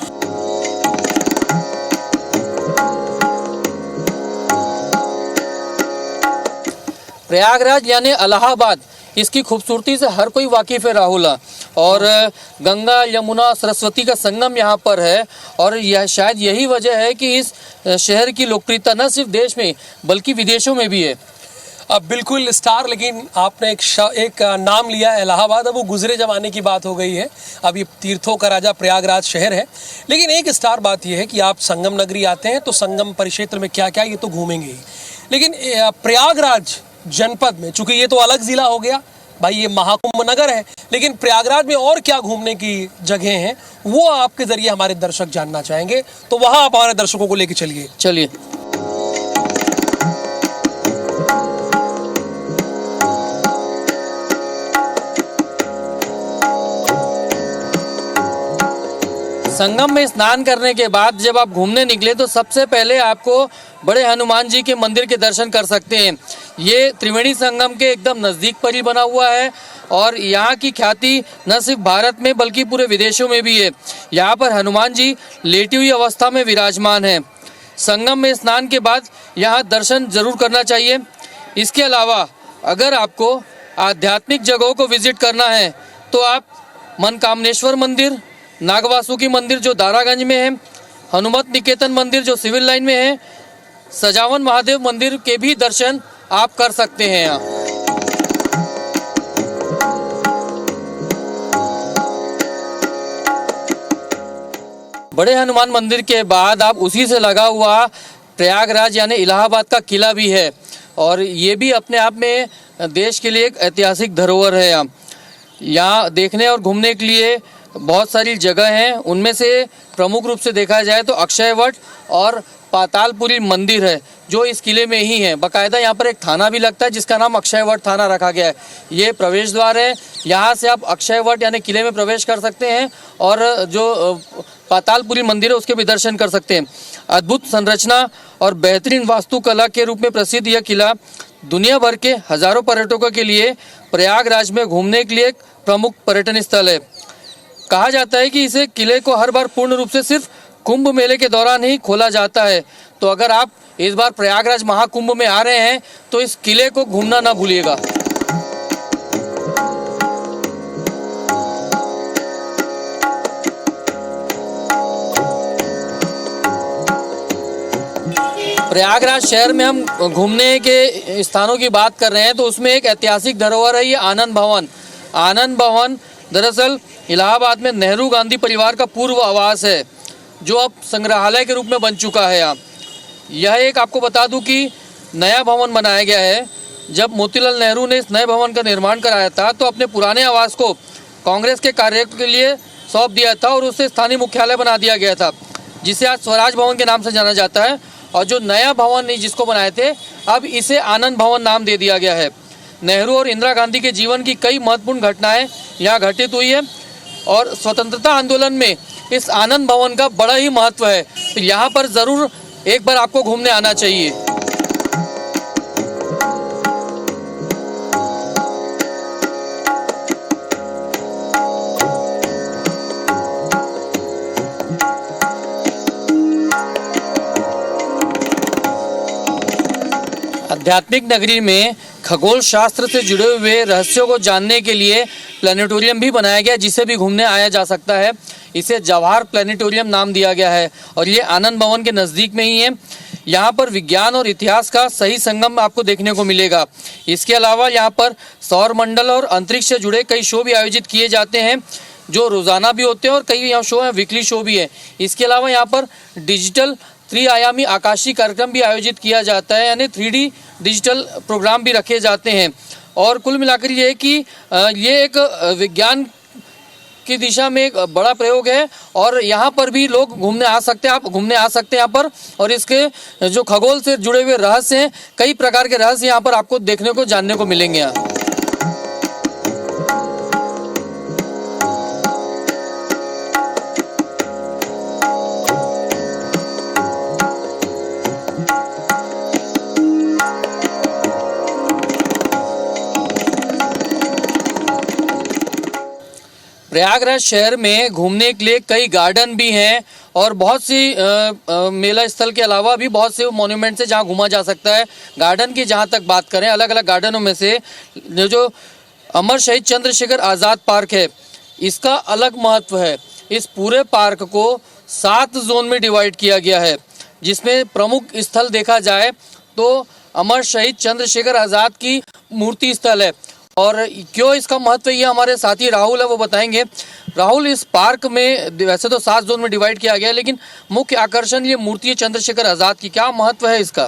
Speaker 3: प्रयागराज यानी इलाहाबाद, इसकी खूबसूरती से हर कोई वाकिफ है राहुल, और गंगा यमुना सरस्वती का संगम यहाँ पर है, और यह शायद यही वजह है कि इस शहर की लोकप्रियता न सिर्फ देश में बल्कि विदेशों में भी है।
Speaker 2: अब बिल्कुल स्टार, लेकिन आपने एक नाम लिया इलाहाबाद। अब वो गुजरे जमाने की बात हो गई है, अब ये तीर्थों का राजा प्रयागराज शहर है। लेकिन एक स्टार बात ये है कि आप संगम नगरी आते हैं तो संगम परिक्षेत्र में क्या क्या ये तो घूमेंगे ही, लेकिन प्रयागराज जनपद में, चूंकि ये तो अलग जिला हो गया भाई, ये महाकुंभ नगर है, लेकिन प्रयागराज में और क्या घूमने की जगह हैं वो आपके जरिए हमारे दर्शक जानना चाहेंगे। तो वहां आप हमारे दर्शकों को लेके चलिए।
Speaker 3: संगम में स्नान करने के बाद जब आप घूमने निकले तो सबसे पहले आपको बड़े हनुमान जी के मंदिर के दर्शन कर सकते हैं। ये त्रिवेणी संगम के एकदम नज़दीक पर ही बना हुआ है और यहाँ की ख्याति न सिर्फ भारत में बल्कि पूरे विदेशों में भी है। यहाँ पर हनुमान जी लेटी हुई अवस्था में विराजमान हैं। संगम में स्नान के बाद यहाँ दर्शन जरूर करना चाहिए। इसके अलावा अगर आपको आध्यात्मिक जगहों को विजिट करना है तो आप मनकामनेश्वर मंदिर, नागवासुकी मंदिर जो दारागंज में है, हनुमत निकेतन मंदिर जो सिविल लाइन में है, सजावन महादेव मंदिर के भी दर्शन आप कर सकते हैं। यहाँ बड़े हनुमान मंदिर के बाद आप उसी से लगा हुआ प्रयागराज यानी इलाहाबाद का किला भी है और ये भी अपने आप में देश के लिए एक ऐतिहासिक धरोहर है। यहाँ देखने और घूमने के लिए बहुत सारी जगह हैं, उनमें से प्रमुख रूप से देखा जाए तो अक्षयवट और पातालपुरी मंदिर है जो इस किले में ही है। बाकायदा यहाँ पर एक थाना भी लगता है जिसका नाम अक्षयवट थाना रखा गया है। ये प्रवेश द्वार है, यहाँ से आप अक्षयवट यानी किले में प्रवेश कर सकते हैं और जो पातालपुरी मंदिर है उसके भी दर्शन कर सकते हैं। अद्भुत संरचना और बेहतरीन वास्तुकला के रूप में प्रसिद्ध यह किला दुनिया भर के हजारों पर्यटकों के लिए प्रयागराज में घूमने के लिए एक प्रमुख पर्यटन स्थल है। कहा जाता है कि इसे किले को हर बार पूर्ण रूप से सिर्फ कुंभ मेले के दौरान ही खोला जाता है। तो अगर आप इस बार प्रयागराज महाकुंभ में आ रहे हैं तो इस किले को घूमना ना भूलिएगा। प्रयागराज शहर में हम घूमने के स्थानों की बात कर रहे हैं तो उसमें एक ऐतिहासिक धरोहर है ये आनंद भवन। आनंद भवन दरअसल इलाहाबाद में नेहरू गांधी परिवार का पूर्व आवास है जो अब संग्रहालय के रूप में बन चुका है। यह एक आपको बता दूं कि नया भवन बनाया गया है। जब मोतीलाल नेहरू ने इस नए भवन का निर्माण कराया था तो अपने पुराने आवास को कांग्रेस के कार्य के लिए सौंप दिया था और उसे स्थानीय मुख्यालय बना दिया गया था जिसे आज स्वराज भवन के नाम से जाना जाता है। और जो नया भवन जिसको बनाए थे अब इसे आनंद भवन नाम दे दिया गया है। नेहरू और इंदिरा गांधी के जीवन की कई महत्वपूर्ण घटनाएं यहाँ घटित हुई है और स्वतंत्रता आंदोलन में इस आनंद भवन का बड़ा ही महत्व है। तो यहाँ पर ज़रूर एक बार आपको घूमने आना चाहिए। आध्यात्मिक नगरी में खगोल शास्त्र से जुड़े हुए रहस्यों को जानने के लिए प्लानिटोरियम भी बनाया गया जिसे भी घूमने आया जा सकता है। इसे जवाहर प्लानिटोरियम नाम दिया गया है और ये आनंद भवन के नज़दीक में ही है। यहाँ पर विज्ञान और इतिहास का सही संगम आपको देखने को मिलेगा। इसके अलावा यहाँ पर सौर मंडल और अंतरिक्ष से जुड़े कई शो भी आयोजित किए जाते हैं जो रोज़ाना भी होते हैं और कई यहाँ शो हैं, वीकली शो भी है। इसके अलावा यहाँ पर डिजिटल त्रिआयामी आकाशीय कार्यक्रम भी आयोजित किया जाता है यानी 3D डिजिटल प्रोग्राम भी रखे जाते हैं। और कुल मिलाकर ये है कि ये एक विज्ञान की दिशा में एक बड़ा प्रयोग है और यहाँ पर भी लोग घूमने आ सकते हैं। आप घूमने आ सकते हैं यहाँ पर और इसके जो खगोल से जुड़े हुए रहस्य हैं, कई प्रकार के रहस्य यहाँ पर आपको देखने को जानने को मिलेंगे। यहाँ प्रयागराज शहर में घूमने के लिए कई गार्डन भी हैं और बहुत सी मेला स्थल के अलावा भी बहुत से मॉन्यूमेंट्स हैं जहां घूमा जा सकता है। गार्डन की जहां तक बात करें, अलग अलग गार्डनों में से जो अमर शहीद चंद्रशेखर आज़ाद पार्क है इसका अलग महत्व है। इस पूरे पार्क को 7 जोन में डिवाइड किया गया है जिसमें प्रमुख स्थल देखा जाए तो अमर शहीद चंद्रशेखर आज़ाद की मूर्ति स्थल है। और क्यों इसका महत्व ये हमारे साथी राहुल है वो बताएंगे। राहुल, इस पार्क में वैसे तो 7 जोन में डिवाइड किया गया है, लेकिन मुख्य आकर्षण ये मूर्ति है चंद्रशेखर आज़ाद की, क्या महत्व है इसका?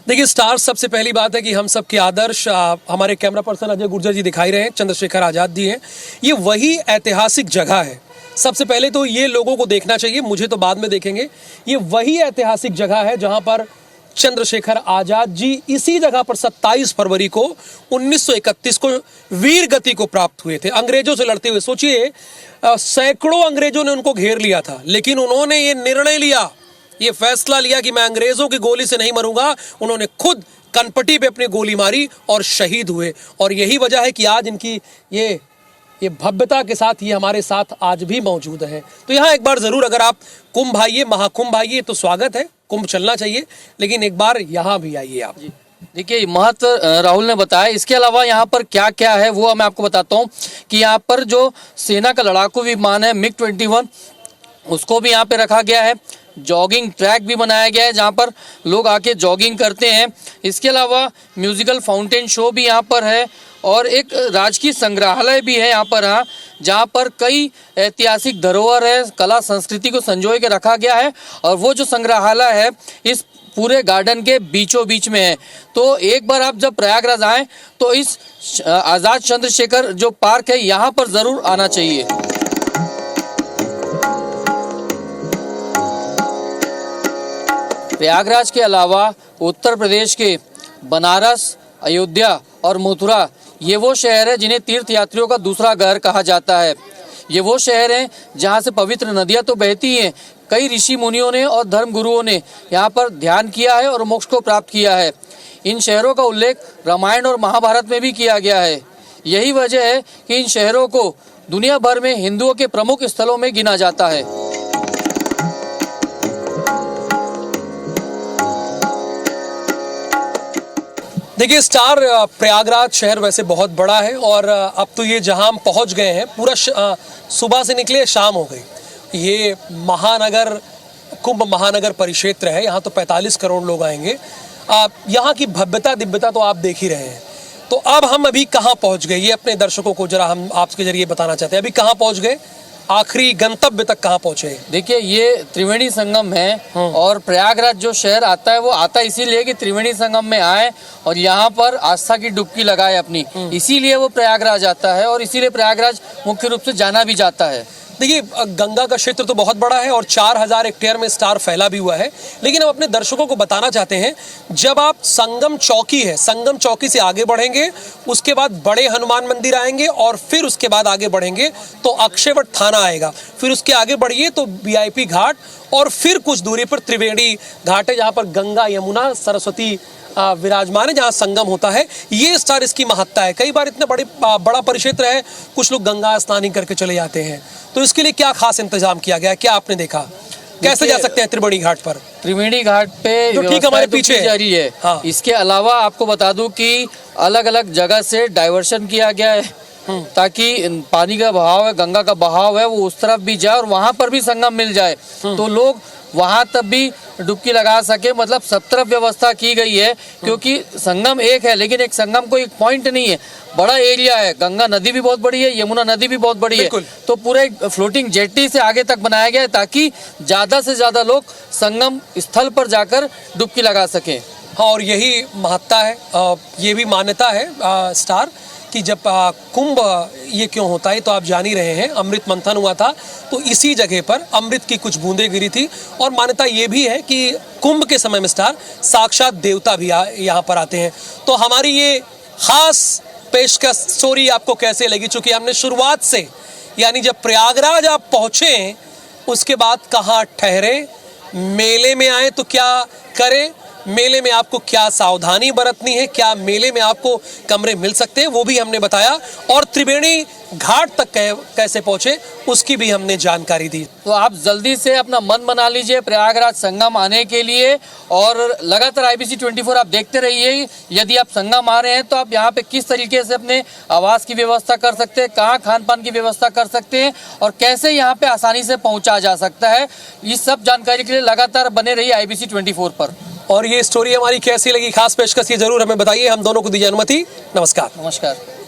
Speaker 2: देखिए स्टार, सबसे पहली बात है कि हम सबके आदर्श हमारे कैमरा पर्सन अजय गुर्जर जी दिखाई रहे हैं, चंद्रशेखर आज़ाद जी हैं। ये वही ऐतिहासिक जगह है। सबसे पहले तो ये लोगों को देखना चाहिए, मुझे तो बाद में देखेंगे। ये वही ऐतिहासिक जगह है जहां पर चंद्रशेखर आज़ाद जी इसी जगह पर 27 फरवरी को 1931 को वीर गति को प्राप्त हुए थे, अंग्रेजों से लड़ते हुए। सोचिए, सैकड़ों अंग्रेजों ने उनको घेर लिया था, लेकिन उन्होंने ये निर्णय लिया, ये फैसला लिया कि मैं अंग्रेजों की गोली से नहीं मरूंगा। उन्होंने खुद कनपटी पे अपनी गोली मारी और शहीद हुए। और यही वजह है कि आज इनकी ये भव्यता के साथ ये हमारे साथ आज भी मौजूद है। तो यहाँ एक बार जरूर अगर आप कुंभ आइए, महाकुंभ आइए तो स्वागत है, कुंभ चलना चाहिए, लेकिन एक बार यहाँ भी आइए आप।
Speaker 3: देखिए, महत्व राहुल ने बताया। इसके अलावा यहाँ पर क्या क्या है वो मैं आपको बताता हूँ कि यहाँ पर जो सेना का लड़ाकू विमान है MiG-21, उसको भी यहाँ पे रखा गया है। जॉगिंग ट्रैक भी बनाया गया है जहाँ पर लोग आके जॉगिंग करते हैं। इसके अलावा म्यूजिकल फाउंटेन शो भी यहाँ पर है और एक राजकीय संग्रहालय भी है यहाँ पर, हाँ, जहाँ पर कई ऐतिहासिक धरोहर है, कला संस्कृति को संजोए के रखा गया है। और वो जो संग्रहालय है इस पूरे गार्डन के बीचों बीच में है। तो एक बार आप जब प्रयागराज आएँ तो इस आज़ाद चंद्रशेखर जो पार्क है यहाँ पर ज़रूर आना चाहिए। प्रयागराज के अलावा उत्तर प्रदेश के बनारस, अयोध्या और मथुरा, ये वो शहर है जिन्हें तीर्थयात्रियों का दूसरा घर कहा जाता है। ये वो शहर हैं जहाँ से पवित्र नदियाँ तो बहती हैं। कई ऋषि मुनियों ने और धर्म गुरुओं ने यहाँ पर ध्यान किया है और मोक्ष को प्राप्त किया है। इन शहरों का उल्लेख रामायण और महाभारत में भी किया गया है। यही वजह है कि इन शहरों को दुनिया भर में हिंदुओं के प्रमुख स्थलों में गिना जाता है।
Speaker 2: देखिए स्टार, प्रयागराज शहर वैसे बहुत बड़ा है और अब तो ये जहां हम पहुंच गए हैं, पूरा सुबह से निकले शाम हो गई। ये महानगर, कुंभ महानगर परिक्षेत्र है। यहाँ तो 45 करोड़ लोग आएंगे। यहाँ की भव्यता दिव्यता तो आप देख ही रहे हैं। तो अब हम अभी कहाँ पहुँच गए, ये अपने दर्शकों को जरा हम आपके जरिए बताना चाहते हैं। अभी कहाँ पहुँच गए, आखिरी गंतव्य तक कहाँ पहुंचे?
Speaker 3: देखिए, ये त्रिवेणी संगम है और प्रयागराज जो शहर आता है वो आता इसीलिए कि त्रिवेणी संगम में आए और यहाँ पर आस्था की डुबकी लगाए अपनी, इसीलिए वो प्रयागराज आता है और इसीलिए प्रयागराज मुख्य रूप से जाना भी जाता है।
Speaker 2: देखिए, गंगा का क्षेत्र तो बहुत बड़ा है और 4000 हेक्टेयर में स्टार फैला भी हुआ है, लेकिन हम अपने दर्शकों को बताना चाहते हैं, जब आप संगम चौकी है, संगम चौकी से आगे बढ़ेंगे, उसके बाद बड़े हनुमान मंदिर आएंगे और फिर उसके बाद आगे बढ़ेंगे तो अक्षयवट थाना आएगा। फिर उसके आगे बढ़िए तो VIP घाट और फिर कुछ दूरी पर त्रिवेणी घाट है, जहाँ पर गंगा, यमुना, सरस्वती विराजमान है, जहाँ संगम होता है। ये स्टार इसकी महत्ता है। कई बार इतना बड़ा परिक्षेत्र है, कुछ लोग गंगा स्नान करके चले जाते हैं। तो इसके लिए क्या खास इंतजाम किया गया, क्या आपने देखा, कैसे जा सकते हैं त्रिवेणी घाट पर?
Speaker 3: त्रिवेणी घाट पे
Speaker 2: तो ठीक हमारे पीछे
Speaker 3: जारी है। हाँ। इसके अलावा आपको बता दूं कि अलग अलग जगह से डाइवर्शन किया गया है ताकि पानी का बहाव है, गंगा का बहाव है, वो उस तरफ भी जाए और वहां पर भी संगम मिल जाए तो लोग वहां तब भी डुबकी लगा सके। मतलब सब तरफ व्यवस्था की गई है, क्योंकि संगम एक है लेकिन एक संगम को एक पॉइंट नहीं है, बड़ा एरिया है। गंगा नदी भी बहुत बड़ी है, यमुना नदी भी बहुत बड़ी है, तो पूरे फ्लोटिंग जेट्टी से आगे तक बनाया गया है ताकि ज्यादा से ज्यादा लोग संगम स्थल पर जाकर डुबकी लगा सकें।
Speaker 2: हाँ, और यही महत्ता है, ये भी मान्यता है स्टार कि जब कुंभ ये क्यों होता है तो आप जान ही रहे हैं, अमृत मंथन हुआ था तो इसी जगह पर अमृत की कुछ बूंदें गिरी थी। और मान्यता ये भी है कि कुंभ के समय में स्टार साक्षात देवता भी यहाँ पर आते हैं। तो हमारी ये खास पेशकश स्टोरी आपको कैसे लगी, चूंकि हमने शुरुआत से, यानी जब प्रयागराज आप पहुँचे उसके बाद कहाँ ठहरे, मेले में आए तो क्या करें, मेले में आपको क्या सावधानी बरतनी है, क्या मेले में आपको कमरे मिल सकते हैं, वो भी हमने बताया। और त्रिवेणी घाट तक कैसे पहुंचे उसकी भी हमने जानकारी दी।
Speaker 3: तो आप जल्दी से अपना मन बना लीजिए प्रयागराज संगम आने के लिए और लगातार IBC 24 आप देखते रहिए। यदि आप संगम आ रहे हैं तो आप यहाँ पे किस तरीके से अपने आवास की व्यवस्था कर सकते हैं, कहाँ खान पान की व्यवस्था कर सकते हैं और कैसे यहाँ पे आसानी से पहुँचा जा सकता है, इस सब जानकारी के लिए लगातार बने रहिए IBC 24 पर।
Speaker 2: और ये स्टोरी हमारी कैसी लगी, खास पेशकश ये जरूर हमें बताइए। हम दोनों को दीजिए अनुमति। नमस्कार।
Speaker 3: नमस्कार।